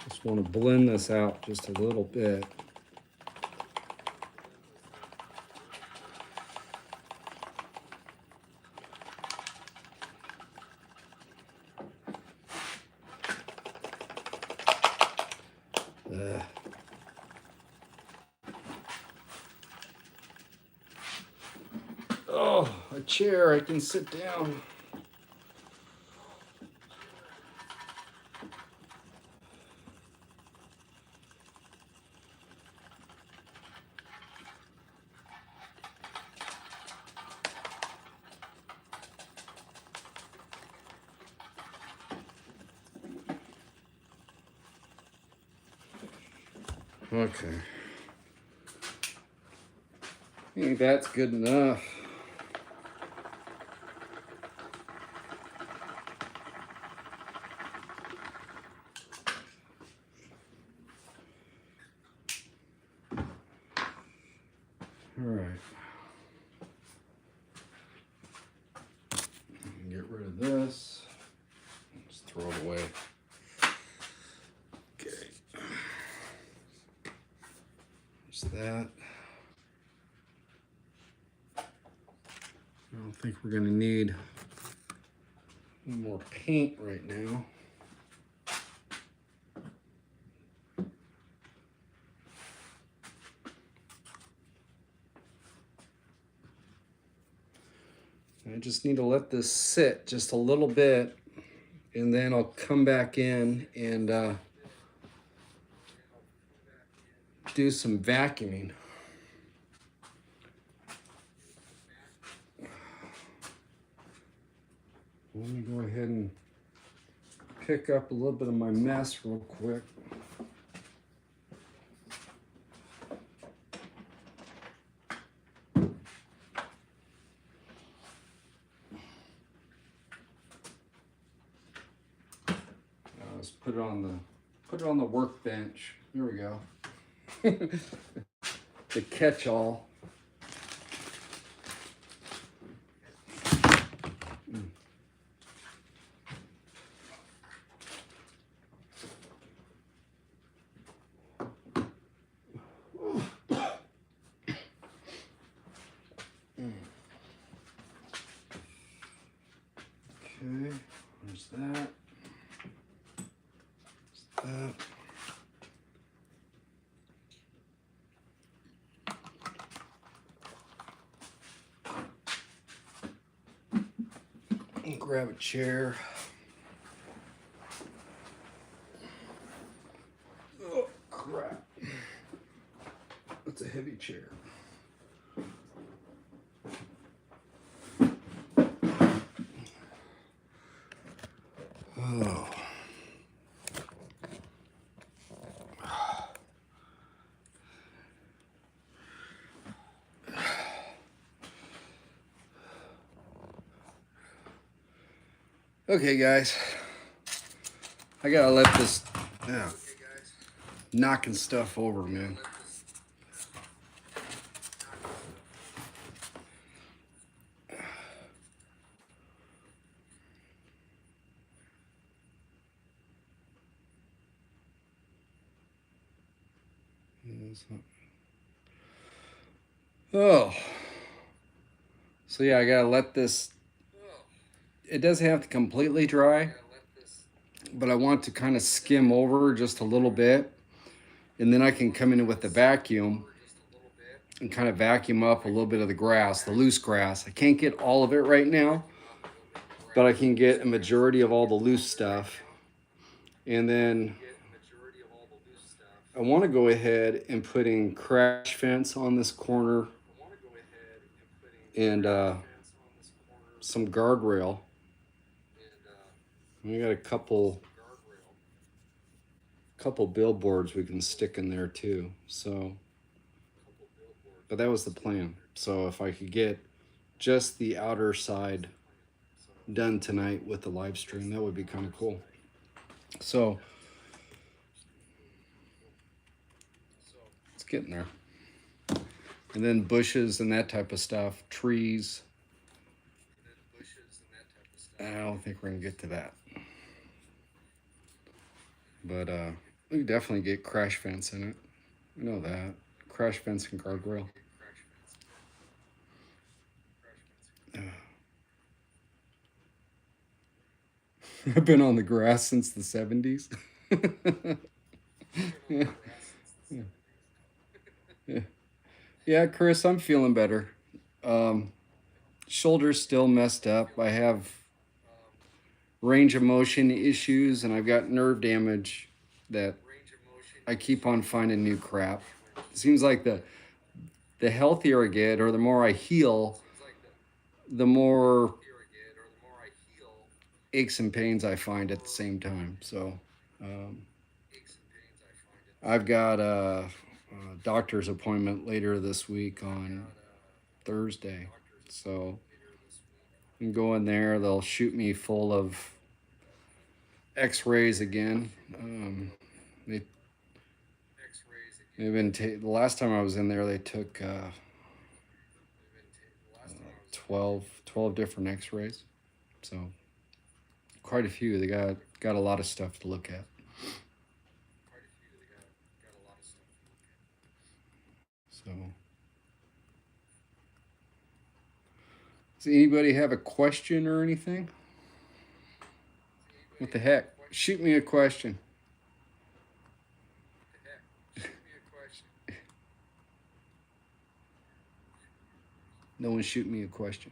Just want to blend this out just a little bit. Oh, a chair I can sit down. Okay. I think that's good enough. Get rid of this. Just throw it away. Okay. There's that. I don't think we're gonna need any more paint right now. I just need to let this sit just a little bit, and then I'll come back in and do some vacuuming. Let me go ahead and pick up a little bit of my mess real quick. Let's put it on the workbench. There we go. The catch-all. Okay, there's that. There's that. Grab a chair. Oh, crap. That's a heavy chair. Oh. Okay, guys. I gotta let this, knocking stuff over, man. Oh. So yeah, I gotta let this, it doesn't have to completely dry, but I want to kind of skim over just a little bit, and then I can come in with the vacuum and kind of vacuum up a little bit of the grass, the loose grass. I can't get all of it right now, but I can get a majority of all the loose stuff. And then I want to go ahead and put in crash fence on this corner and some guardrail. We got a couple billboards we can stick in there too. So, but that was the plan. So if I could get just the outer side done tonight with the live stream, that would be kind of cool. So it's getting there. And then bushes and that type of stuff, trees. I don't think we're gonna get to that. But we can definitely get crash fence in it. I know that. Crash fence and guardrail. I've been on the grass since the 70s. Yeah. Yeah. Yeah, Chris, I'm feeling better. Shoulder's still messed up. I have range of motion issues, and I've got nerve damage that I keep on finding new crap. It seems like the healthier I get, or the more I heal, the more aches and pains I find at the same time. So I've got a doctor's appointment later this week on Thursday. So I can go in there. They'll shoot me full of X-rays again. They've been the last time I was in there, they took 12 different x-rays. So quite a few. They got a lot of stuff to look at. So does anybody have a question or anything? What the heck? Shoot me a question. No one shoot me a question.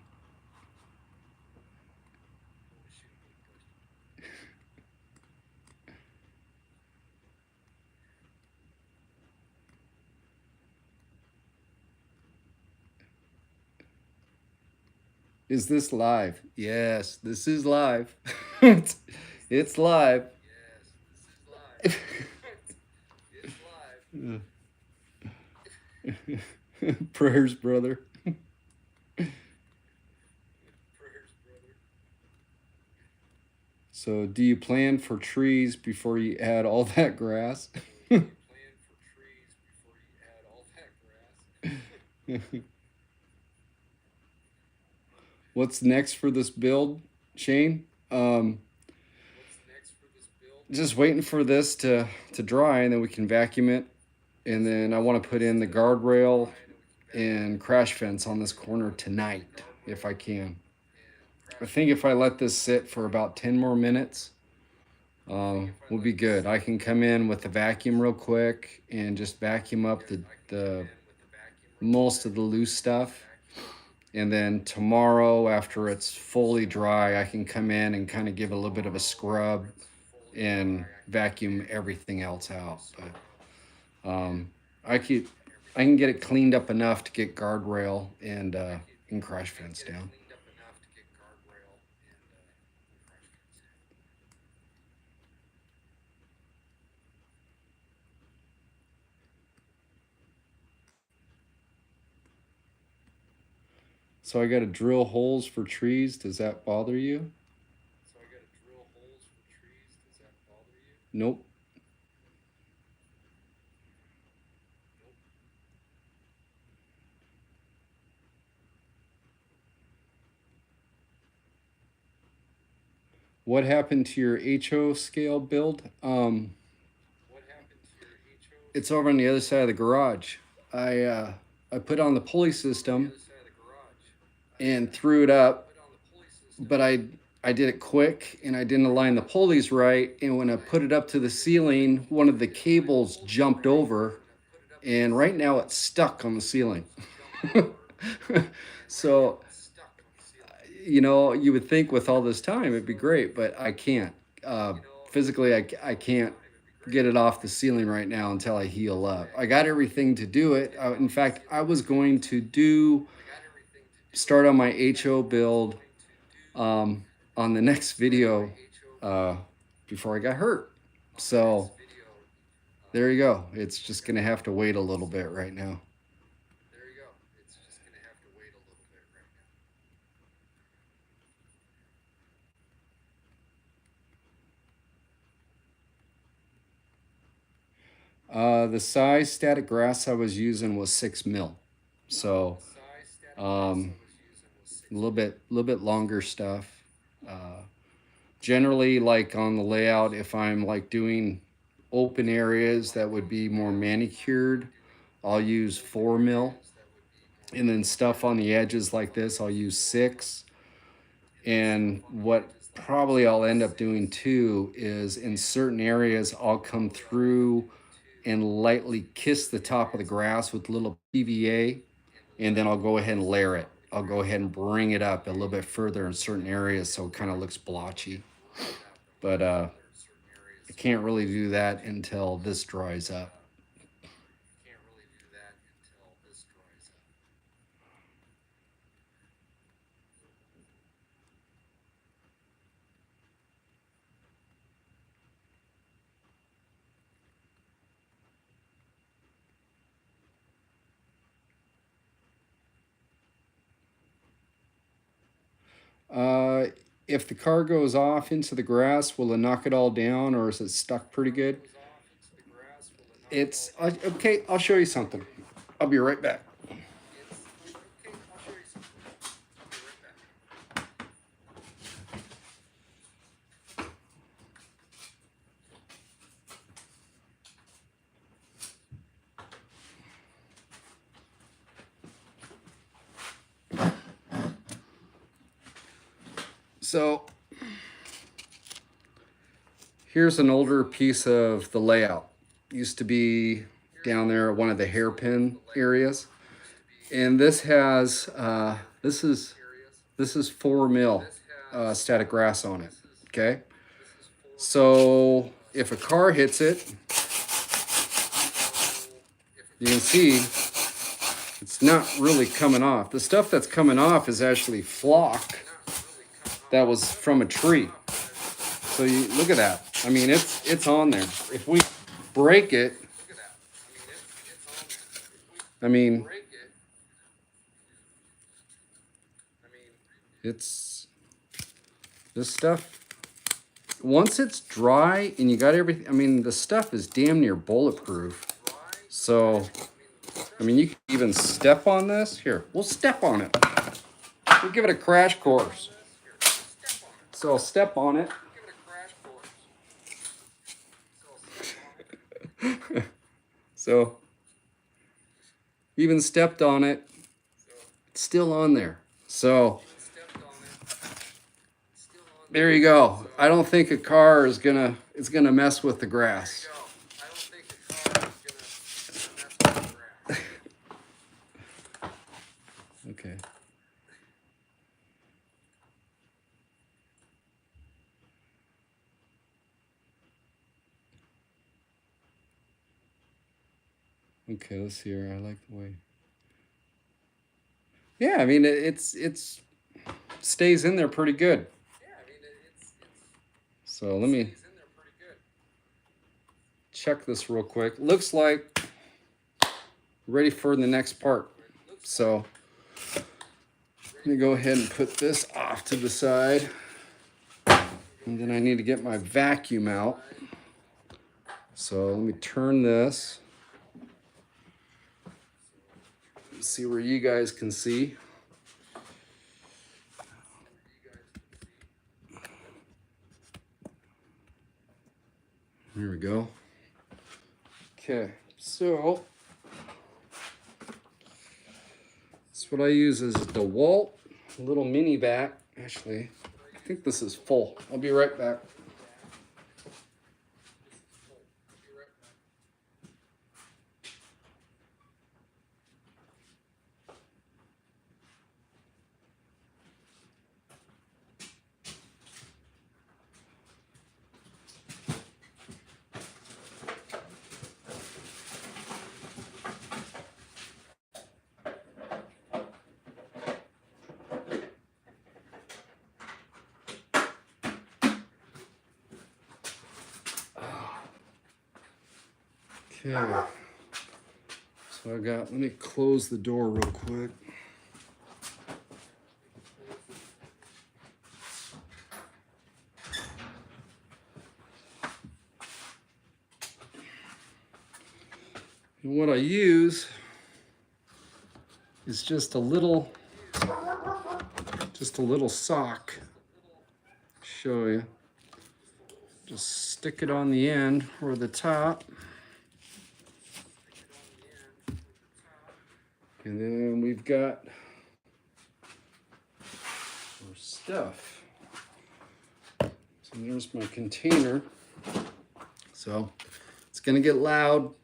Is this live? Yes, this is live. It's live. Prayers, brother. So, do you plan for trees before you add all that grass? What's next for this build, Shane? Just waiting for this to dry, and then we can vacuum it. And then I want to put in the guardrail and crash fence on this corner tonight, if I can. I think if I let this sit for about 10 more minutes, we'll be good. I can come in with the vacuum real quick and just vacuum up the most of the loose stuff. And then tomorrow, after it's fully dry, I can come in and kind of give a little bit of a scrub and vacuum everything else out. But I can get it cleaned up enough to get guardrail and crash fence down. So I got to drill holes for trees. Does that bother you? Nope. What happened to your HO scale build? It's over on the other side of the garage. I put on the pulley system and threw it up, but I did it quick and I didn't align the pulleys right. And when I put it up to the ceiling, one of the cables jumped over, and right now it's stuck on the ceiling. So, you know, you would think with all this time it'd be great, but I can't. Physically, I can't get it off the ceiling right now until I heal up. I got everything to do it. In fact, I was going to start on my HO build on the next video before I got hurt. So there you go. It's just going to have to wait a little bit right now. The size static grass I was using was 6 mil. So a little bit longer stuff. Generally, like on the layout, if I'm like doing open areas that would be more manicured, I'll use 4 mil. And then stuff on the edges like this, I'll use 6. And what probably I'll end up doing too is in certain areas, I'll come through and lightly kiss the top of the grass with a little PVA, and then I'll go ahead and layer it. I'll go ahead and bring it up a little bit further in certain areas so it kind of looks blotchy. But I can't really do that until this dries up. Uh, if the car goes off into the grass, will it knock it all down, or is it stuck pretty good? It's okay. I'll show you something. I'll be right back. So here's an older piece of the layout. Used to be down there at one of the hairpin areas. And this has, this is 4 mil static grass on it, okay? So if a car hits it, you can see it's not really coming off. The stuff that's coming off is actually flock that was from a tree. So you look at that. I mean, it's on there. If we break it, I mean, it's this stuff. Once it's dry and you got everything, I mean, the stuff is damn near bulletproof. So, I mean, you can even step on this. Here, we'll step on it. We'll give it a crash course. So I'll step on it. So, even stepped on it. It's still on there. So, there you go. I don't think a car is gonna mess with the grass. Okay. Okay, let's see here. I like the way. Yeah, I mean it's stays in there pretty good. So let me check this real quick. Looks like ready for the next part. So let me go ahead and put this off to the side. And then I need to get my vacuum out. So let me turn this. See where you guys can see. Here we go. Okay, so that's what I use as a DeWalt little mini vac. Actually, I think this is full. I'll be right back. Okay, so let me close the door real quick. And what I use is just a little sock. Show you. Just stick it on the end or the top. And then we've got our stuff. So there's my container. So it's gonna get loud.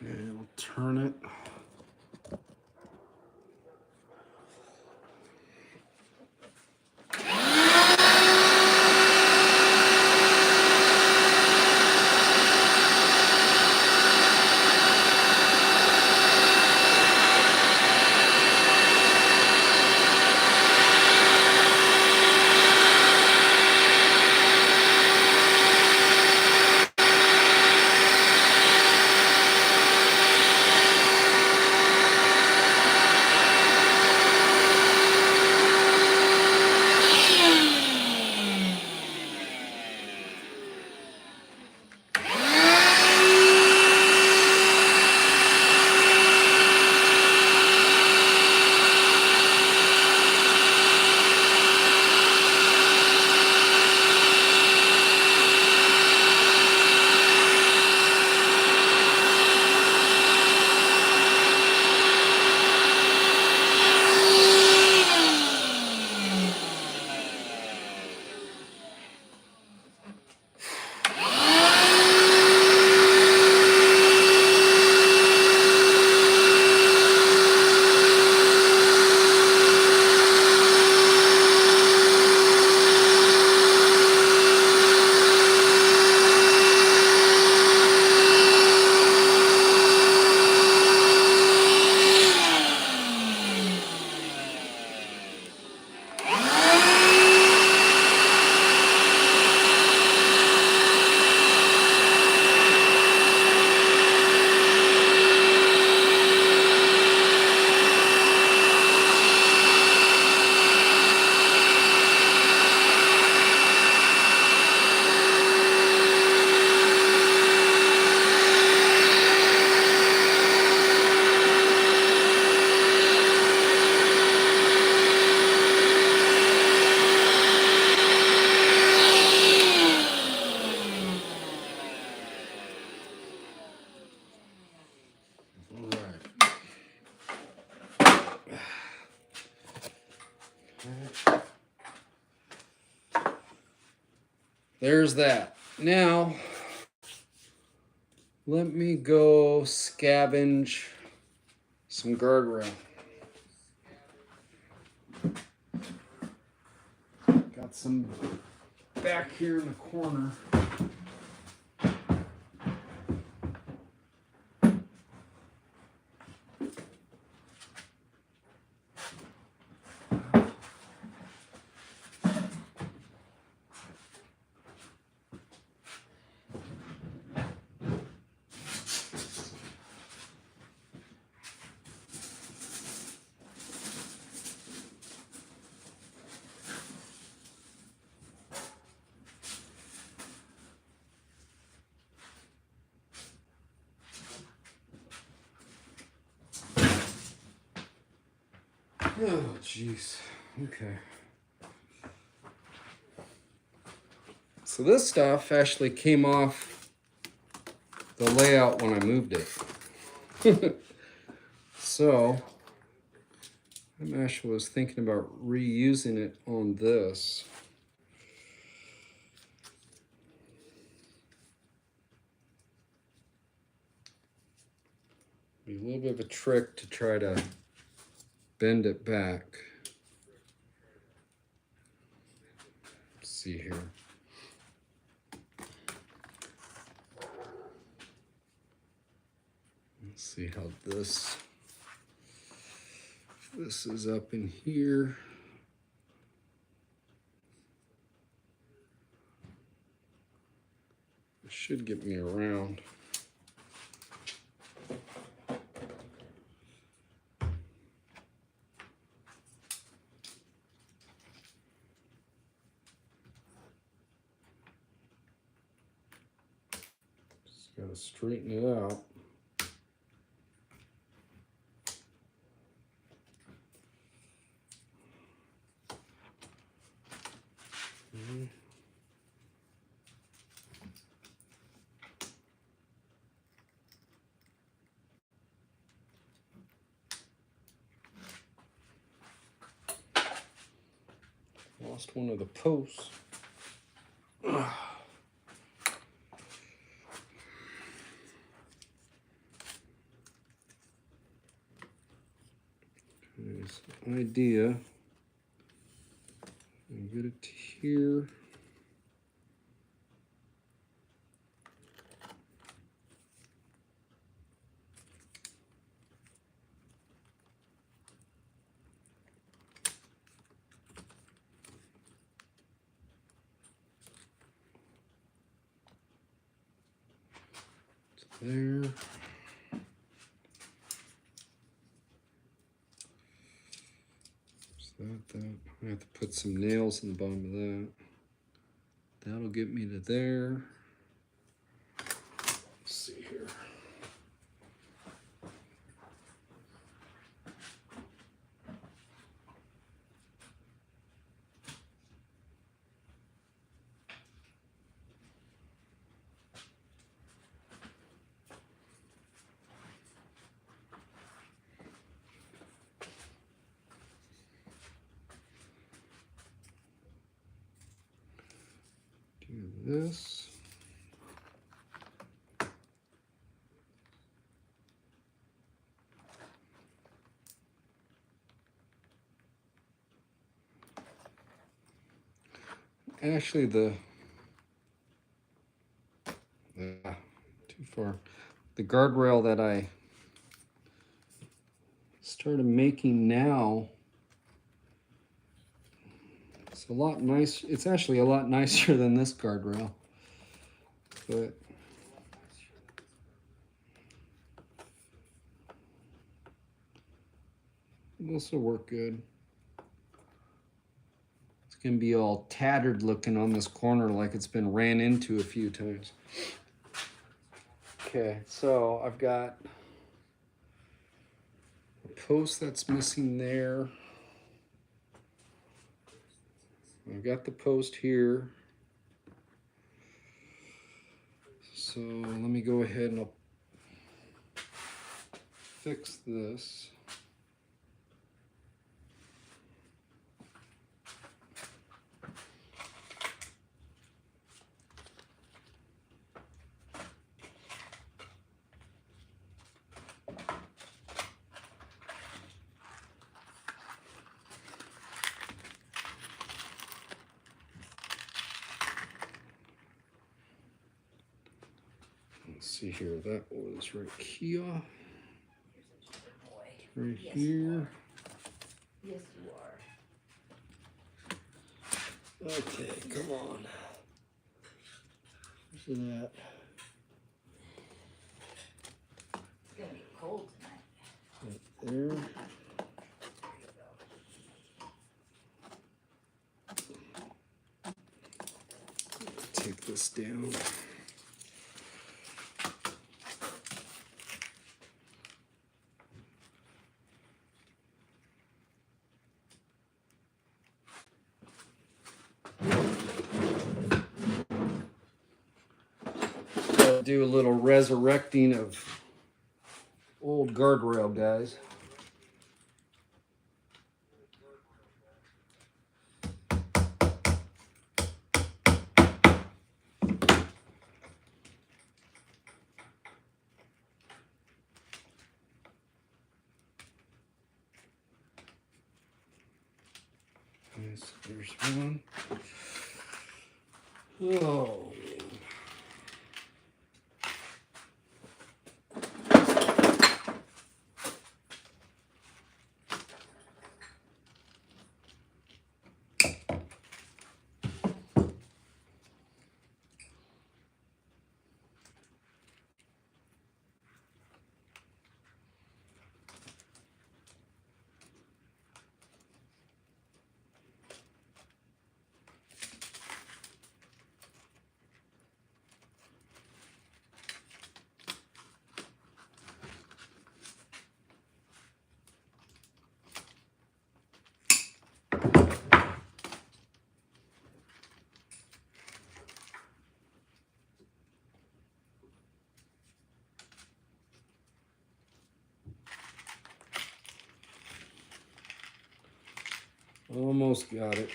And we'll turn it. There's that. Now, let me go scavenge some guardrail. Got some back here in the corner. Oh, jeez. Okay. So this stuff actually came off the layout when I moved it. So I actually was thinking about reusing it on this. Be a little bit of a trick to try to bend it back. Let's see here. Let's see how this is up in here. It should get me around. Just gotta straighten it out. Lost one of the posts. this idea. And get it to here. There. That. I have to put some nails in the bottom of that. That'll get me to there. Let's see here. Do this. Actually, too far. The guardrail that I started making now, it's a lot nice. It's actually a lot nicer than this guardrail, but this will work good. It's gonna be all tattered looking on this corner, like it's been ran into a few times. Okay, so I've got a post that's missing there. I've got the post here. So let me go ahead and I'll fix this. Let's see here, that was right here. Right here. Yes, you are. Okay, come on. Where's it at? It's gonna be cold tonight. Right there. Take this down. Do a little resurrecting of old guardrail, guys. There's one. Oh. Almost got it.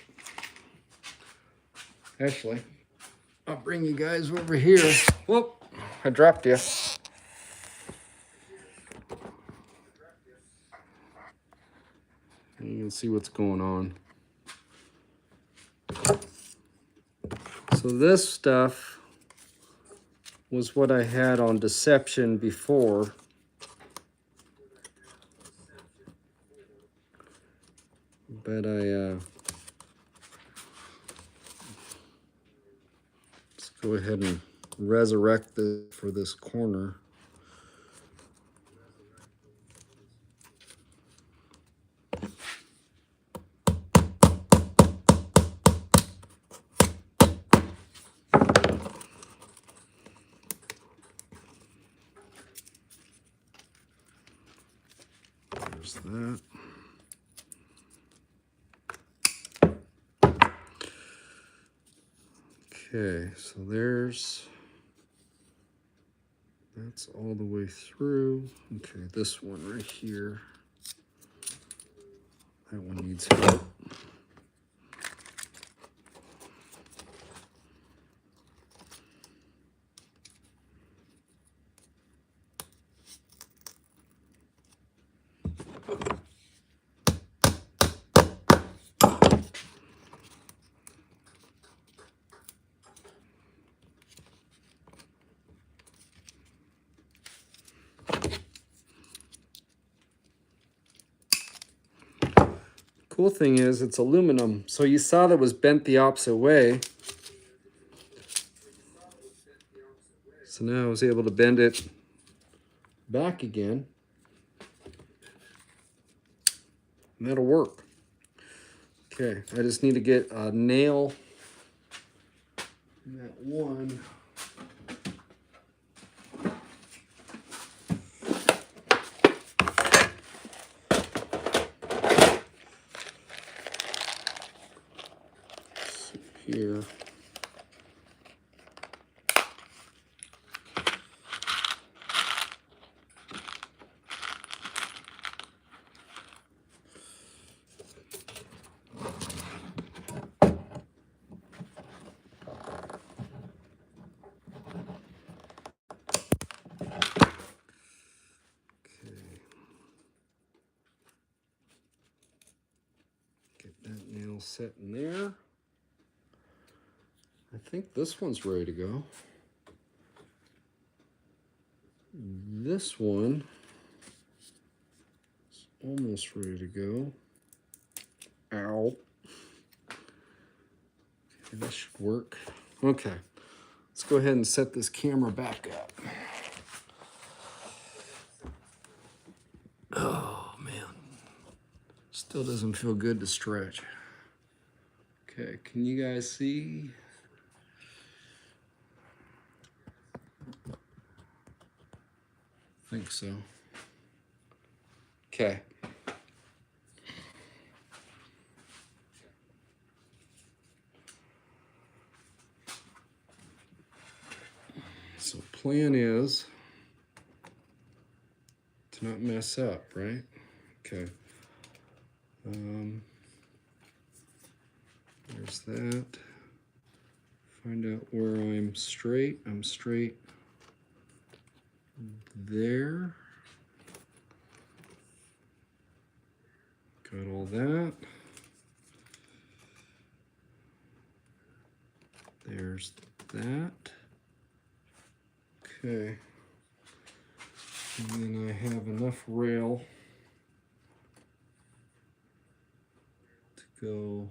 Actually, I'll bring you guys over here. Whoop, I dropped you. And you can see what's going on. So this stuff was what I had on Deception before. But let's go ahead and resurrect this for this corner. There's that. Okay, so that's all the way through. Okay, this one right here. That one needs help. Cool thing is it's aluminum. So you saw that was bent the opposite way. So now I was able to bend it back again. And that'll work. Okay, I just need to get a nail in that one. Here. Get that nail set in there. I think this one's ready to go. This one is almost ready to go. Ow. Okay, that should work. Okay, let's go ahead and set this camera back up. Oh, man. Still doesn't feel good to stretch. Okay, can you guys see? I think so. Okay. So plan is to not mess up, right? Okay. There's that. Find out where I'm straight. I'm straight there. Got all that. There's that. Okay. And then I have enough rail to go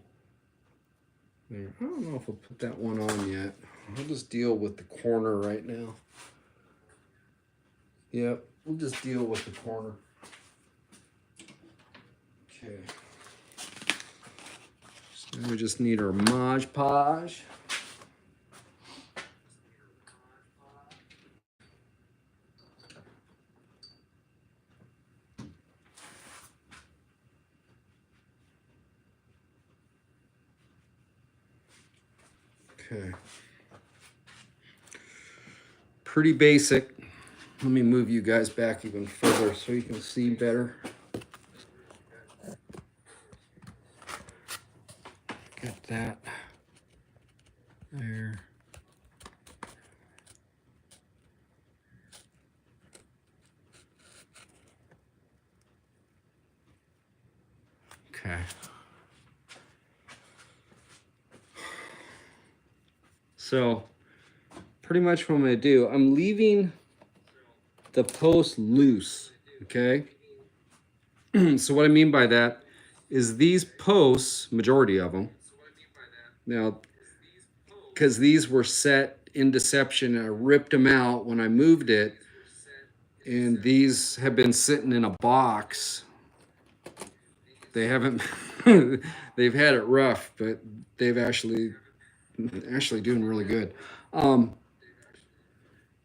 there. I don't know if I'll put that one on yet. I'll just deal with the corner right now. Yep, we'll just deal with the corner. Okay. So now we just need our Mod Podge. Okay. Pretty basic. Let me move you guys back even further so you can see better. Get that there. Okay. So pretty much what I'm going to do, I'm leaving the post loose, okay? So what I mean by that is these posts, majority of them, now, because these were set in deception, and I ripped them out when I moved it, and these have been sitting in a box. They haven't, they've had it rough, but they've actually doing really good.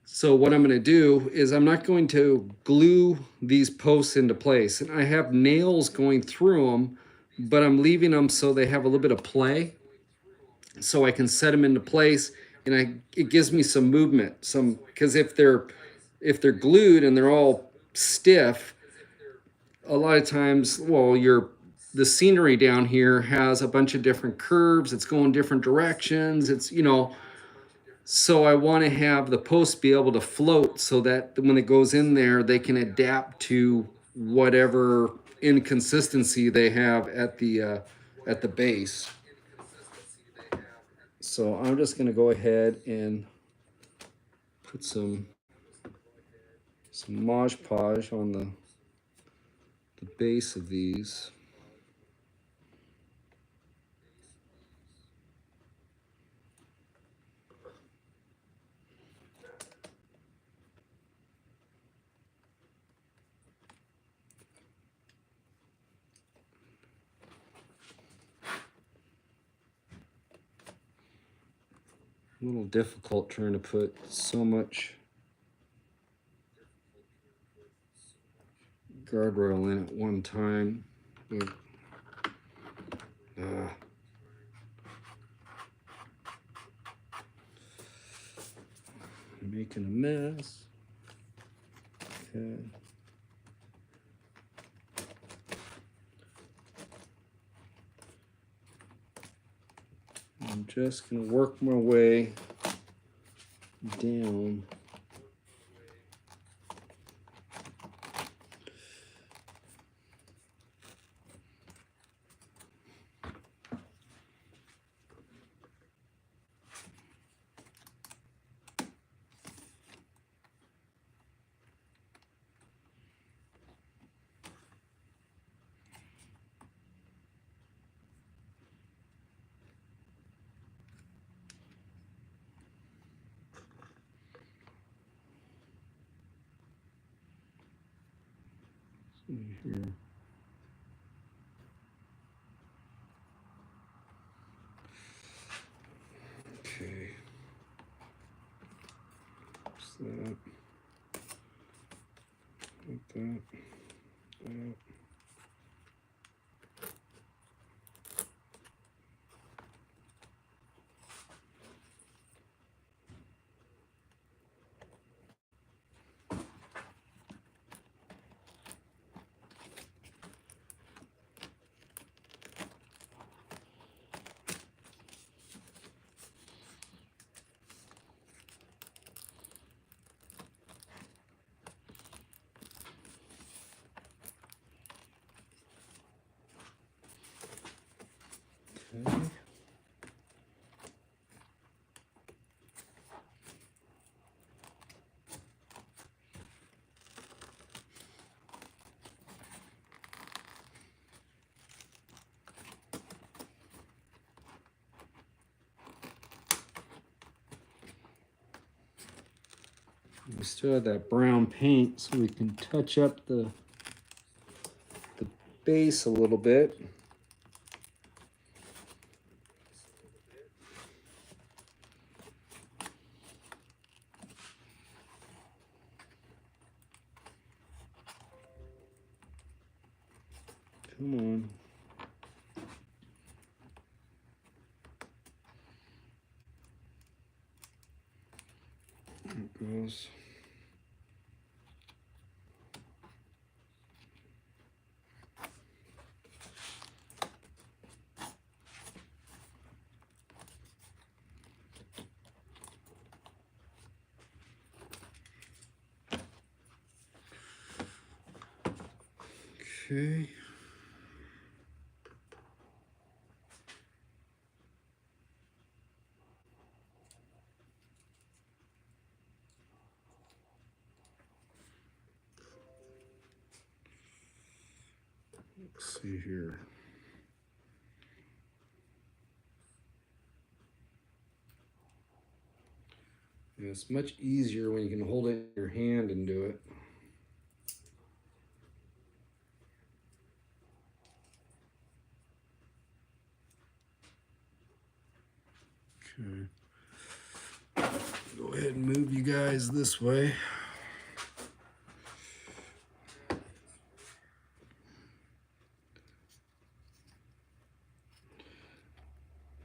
So what I'm going to do is I'm not going to glue these posts into place. And I have nails going through them, but I'm leaving them so they have a little bit of play, so I can set them into place, and it gives me some movement. Because if they're glued and they're all stiff, a lot of times, well, the scenery down here has a bunch of different curves. It's going different directions. It's, so I want to have the post be able to float so that when it goes in there, they can adapt to whatever inconsistency they have at the base. So I'm just going to go ahead and put some Mod Podge on the base of these. A little difficult trying to put so much guardrail in at one time. Making a mess. Okay. I'm just going to work my way down. Here. Okay. What's that? Like that. That. Okay. We still have that brown paint, so we can touch up the base a little bit. Come on. There it goes. Okay. Let's see here. And it's much easier when you can hold it in your hand and do it. Okay. Go ahead and move you guys this way.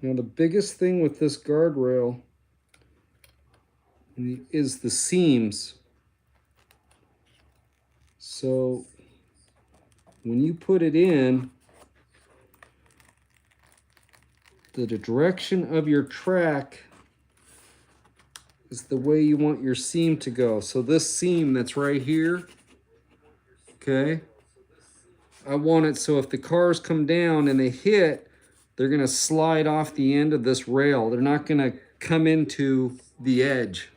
Now the biggest thing with this guardrail is the seams. So when you put it in, the direction of your track is the way you want your seam to go. So this seam that's right here, okay, I want it so if the cars come down and they hit, they're gonna slide off the end of this rail. They're not gonna come into the edge.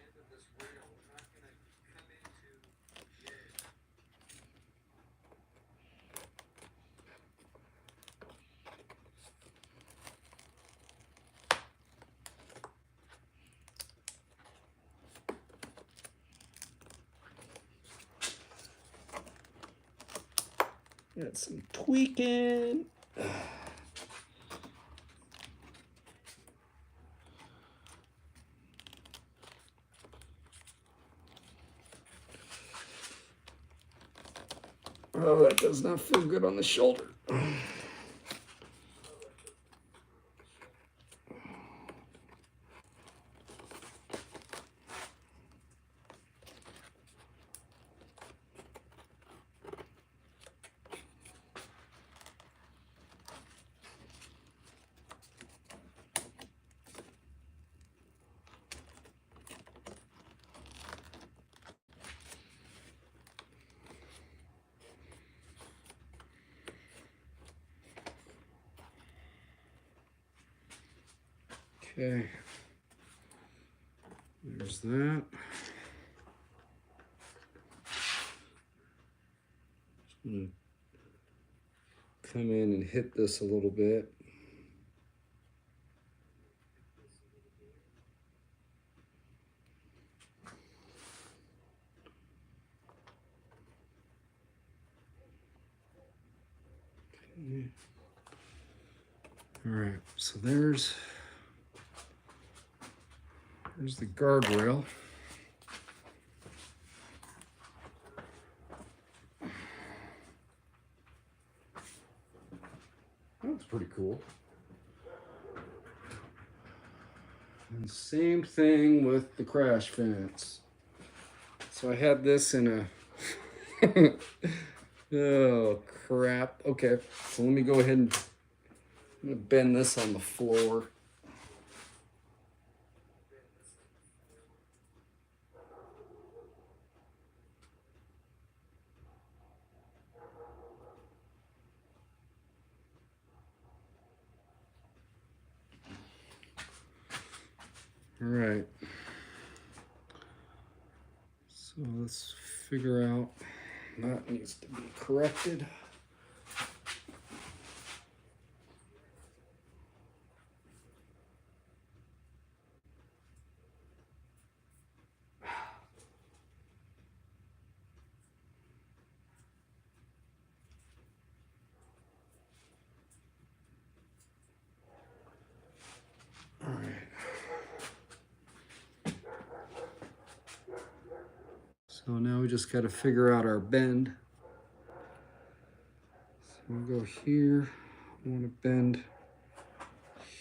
Got some tweaking. Oh, that does not feel good on the shoulder. Okay, there's that. Just gonna come in and hit this a little bit. Okay. All right, so there's the guardrail. That's pretty cool. And same thing with the crash fence. So I had this in a oh crap. Okay, so let me go ahead and I'm gonna bend this on the floor. All right. So let's figure out that needs to be corrected. All right. So now we just got to figure out our bend. So we'll go here. I want to bend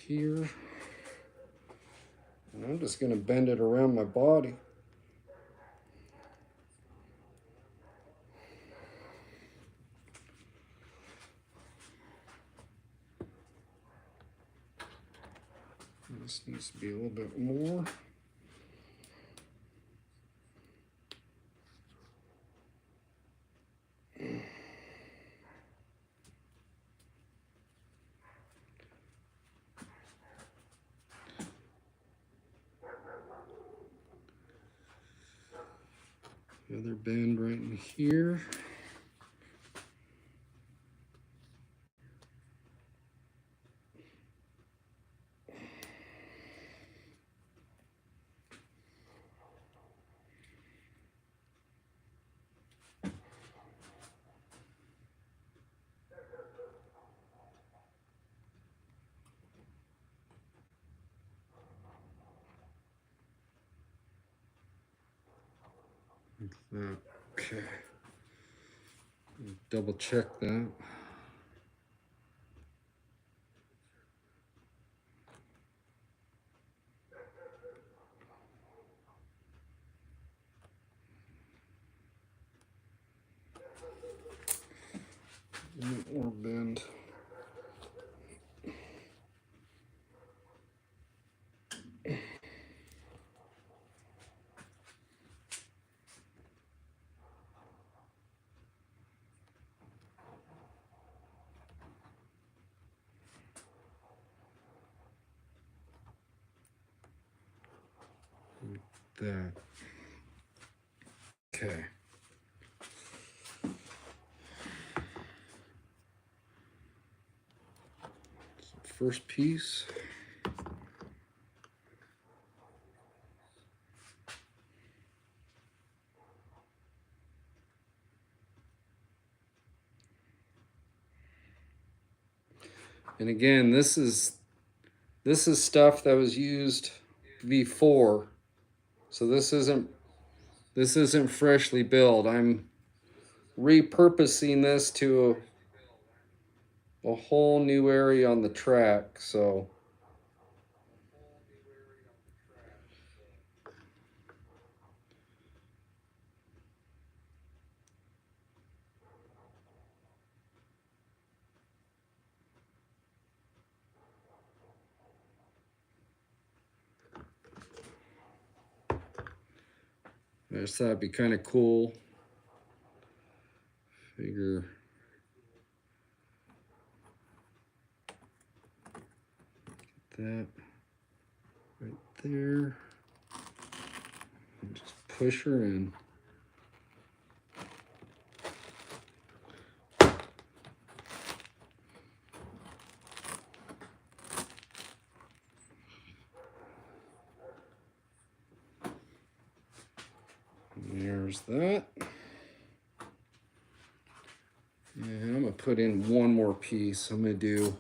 here. And I'm just going to bend it around my body. This needs to be a little bit more. The other bend right in here. Like that. Okay. Double check that. Or bend. That. Okay. So first piece. And again, this is stuff that was used before. So this isn't freshly built. I'm repurposing this to a whole new area on the track. So I just thought it'd be kind of cool. Figure that right there. And just push her in. And there's that. And I'm gonna put in one more piece. I'm gonna do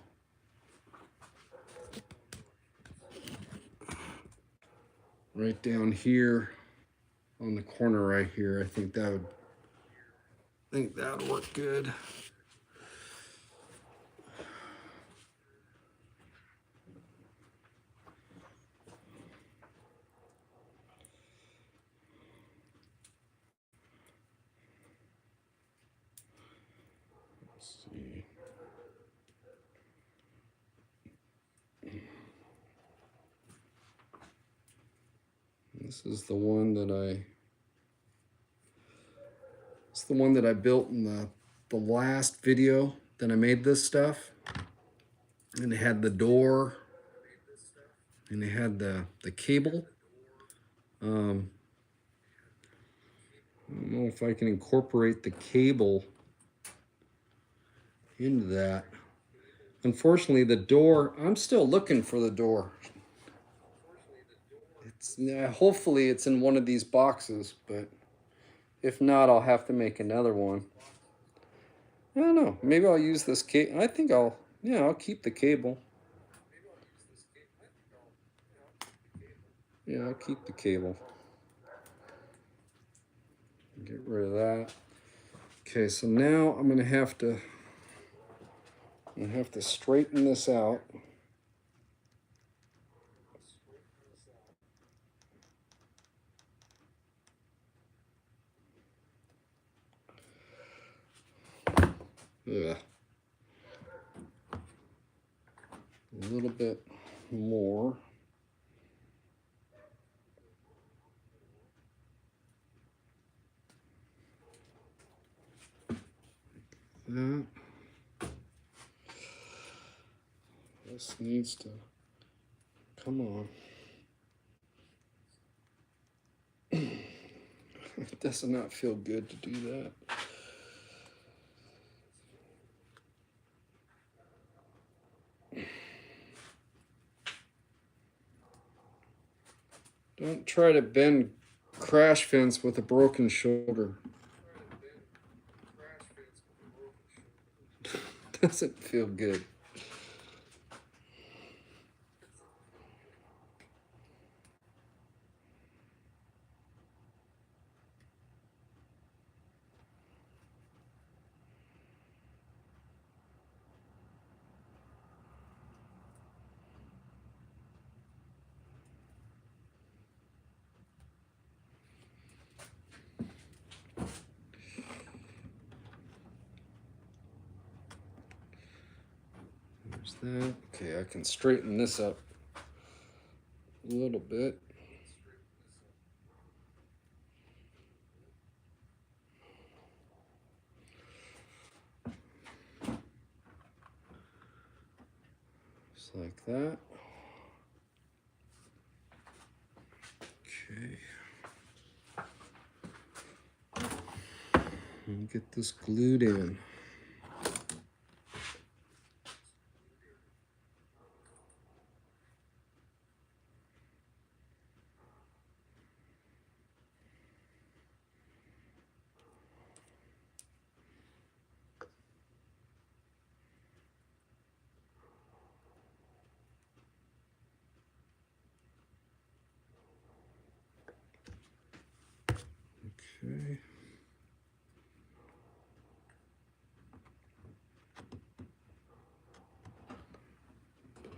right down here on the corner right here. I think that would work good. Let's see. This is the one that I built in the last video that I made this stuff. And it had the door and it had the cable. I don't know if I can incorporate the cable into that. Unfortunately, the door, I'm still looking for the door. Hopefully it's in one of these boxes, but if not, I'll have to make another one. I don't know. Maybe I'll use this cable. I think I'll keep the cable. Yeah, I'll keep the cable. Get rid of that. Okay, so now I'm gonna have to straighten this out. Ugh. A little bit more. That. This needs to come on. It does not feel good to do that. Don't try to bend crash fence with a broken shoulder. Doesn't feel good. that. Okay, I can straighten this up a little bit. Just like that. Okay. And get this glued in. Okay.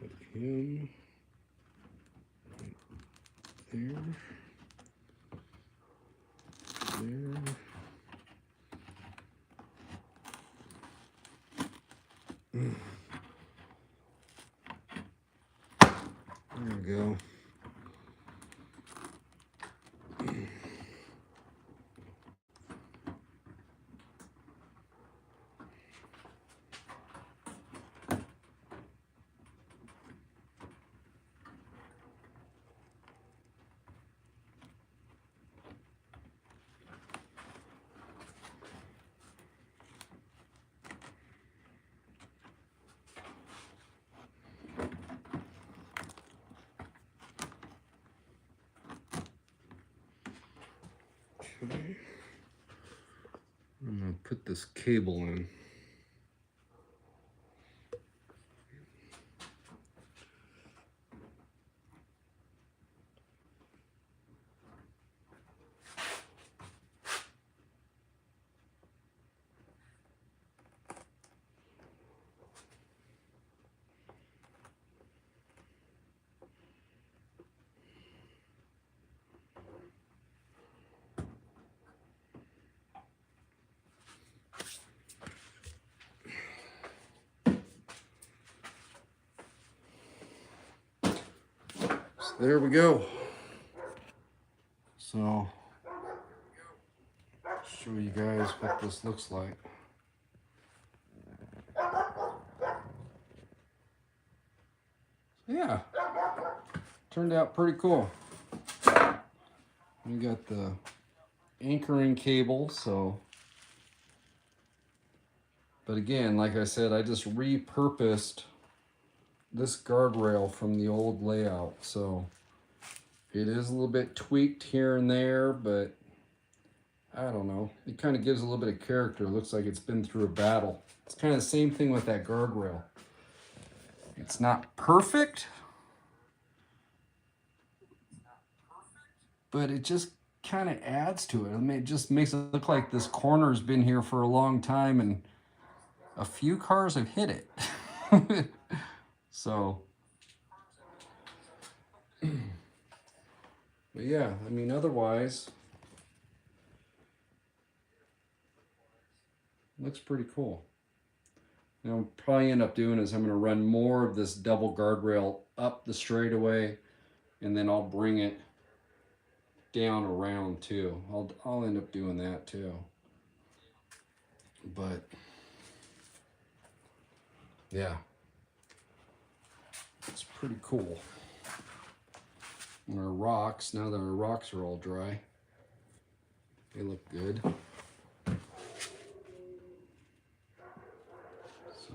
Put him right there. There. There we go. Okay. I'm gonna put this cable in. So there we go. So show you guys what this looks like. Yeah, turned out pretty cool. We got the anchoring cable, so, but again, like I said, I just repurposed this guardrail from the old layout, so it is a little bit tweaked here and there, but I don't know. It kind of gives a little bit of character. It looks like it's been through a battle. It's kind of the same thing with that guardrail. It's not perfect, but it just kind of adds to it. I mean, it just makes it look like this corner's been here for a long time and a few cars have hit it. So, but yeah, I mean, otherwise, looks pretty cool. Now, I'll probably end up doing is I'm going to run more of this double guardrail up the straightaway, and then I'll bring it down around too. I'll end up doing that too. But yeah, it's pretty cool. And our rocks, now that our rocks are all dry, they look good. So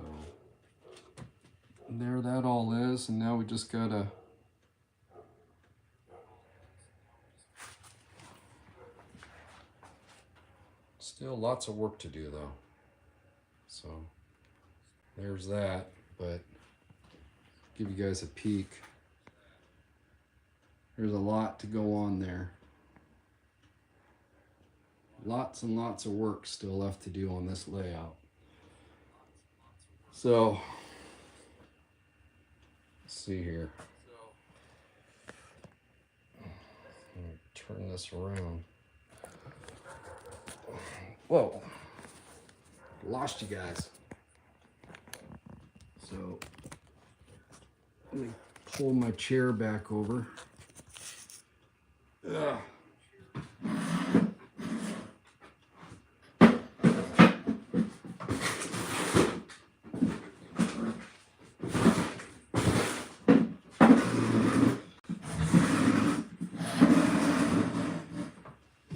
there that all is, and now we just gotta still lots of work to do though. So there's that, but give you guys a peek. There's a lot to go on there. Lots and lots of work still left to do on this layout. So, let's see here. Let me turn this around. Whoa, lost you guys. So, Let me pull my chair back over. Ugh.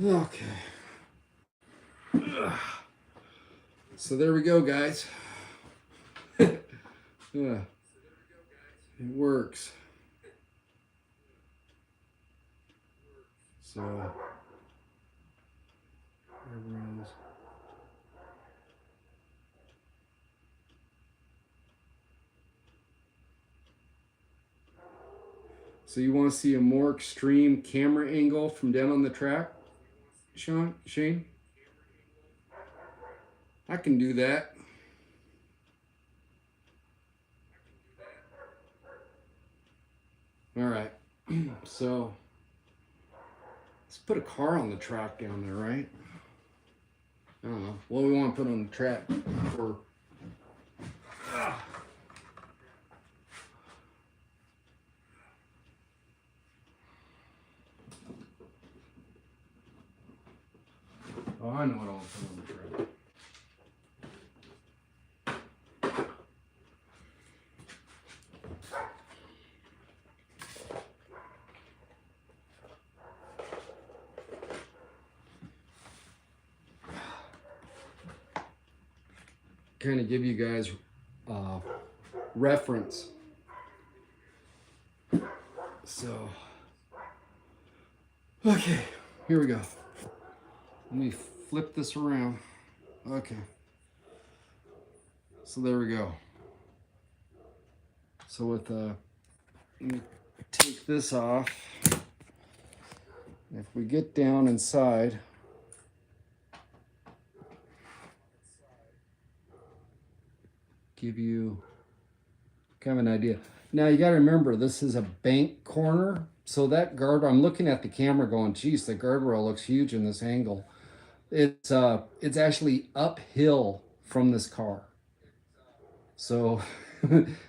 Okay. Ugh. So there we go, guys. Yeah, it works. So everyone's. So you want to see a more extreme camera angle from down on the track, Shane? I can do that. All right. So let's put a car on the track down there, right? I don't know. What do we want to put on the track for? Oh, I know what I'll put on the track. Kind of give you guys reference. So, okay, here we go. Let me flip this around. Okay. So there we go. So with let me take this off. If we get down inside, give you kind of an idea. Now you got to remember, this is a bank corner, so that guard, I'm looking at the camera going, geez, the guardrail looks huge in this angle. It's actually uphill from this car. So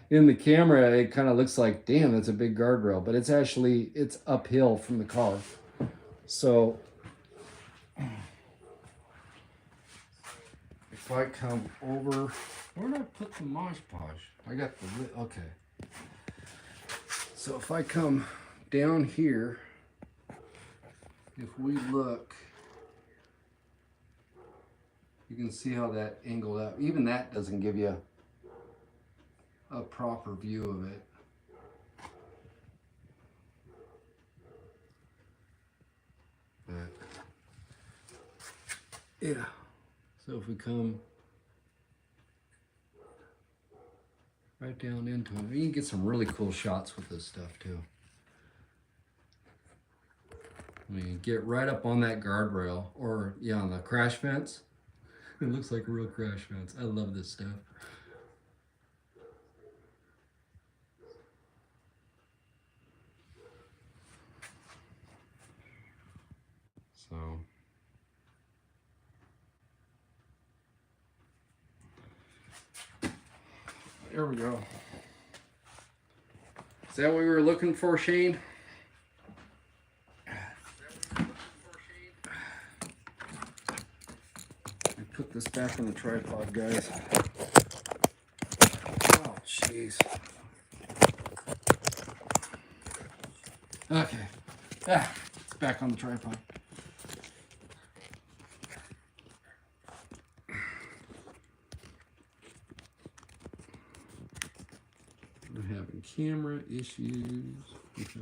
in the camera, it kind of looks like, damn, that's a big guardrail, but it's uphill from the car. So if I come over, where did I put the Mod Podge? I got the, okay. So if I come down here, if we look, you can see how that angled out. Even that doesn't give you a proper view of it. But, yeah. So if we come right down into it, you can get some really cool shots with this stuff too. I mean, get right up on that guardrail, or yeah, on the crash fence. It looks like a real crash fence. I love this stuff. So there we go. Is that what we were looking for, Shane? Put this back on the tripod, guys. Oh, jeez. Okay. It's back on the tripod. I'm having camera issues. Okay.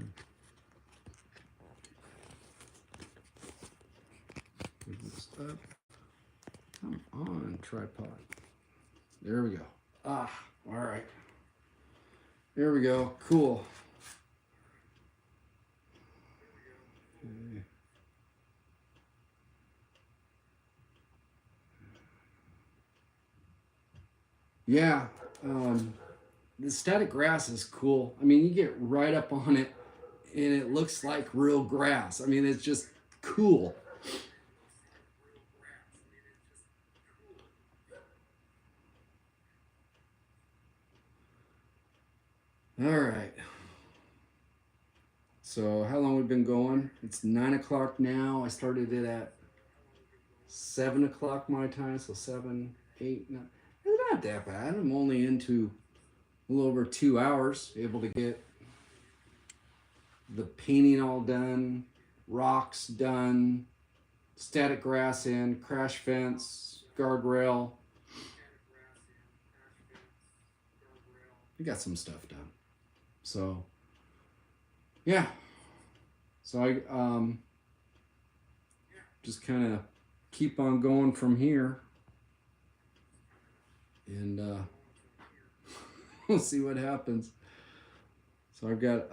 Put this up. Come on, tripod. There we go. All right. There we go. Cool. Okay. Yeah. The static grass is cool. I mean, you get right up on it and it looks like real grass. I mean, it's just cool. All right. So how long we've been going? It's 9 o'clock now. I started it at 7 o'clock my time, so 7, 8, 9. It's not that bad. I'm only into a little over 2 hours, able to get the painting all done, rocks done, static grass in, crash fence, guardrail. We got some stuff done. So, yeah. So I just kind of keep on going from here. And we'll see what happens. So I've got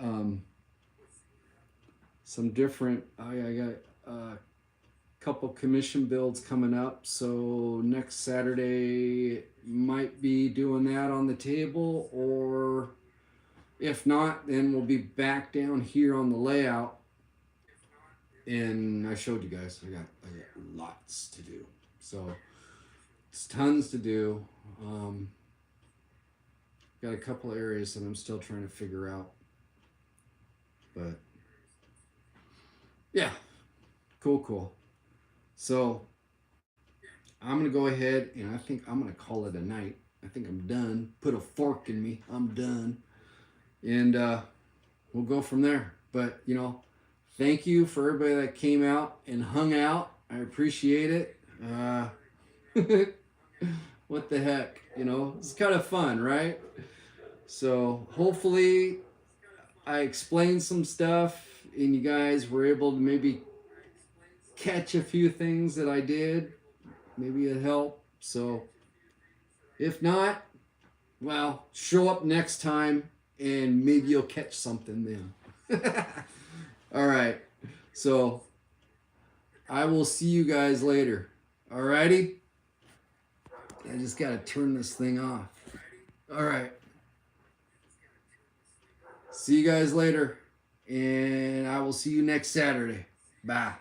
some different, I got a couple commission builds coming up. So next Saturday might be doing that on the table, or if not, then we'll be back down here on the layout. And I showed you guys, I got lots to do. So it's tons to do. Got a couple areas that I'm still trying to figure out. But yeah, cool. So I'm gonna go ahead and I think I'm gonna call it a night. I think I'm done. Put a fork in me. I'm done. And we'll go from there. But thank you for everybody that came out and hung out. I appreciate it. What the heck? It's kind of fun, right? So hopefully I explained some stuff and you guys were able to maybe catch a few things that I did. Maybe it helped. So if not, well, show up next time and maybe you'll catch something then. All right. So I will see you guys later. Alrighty? I just got to turn this thing off. All right. See you guys later. And I will see you next Saturday. Bye.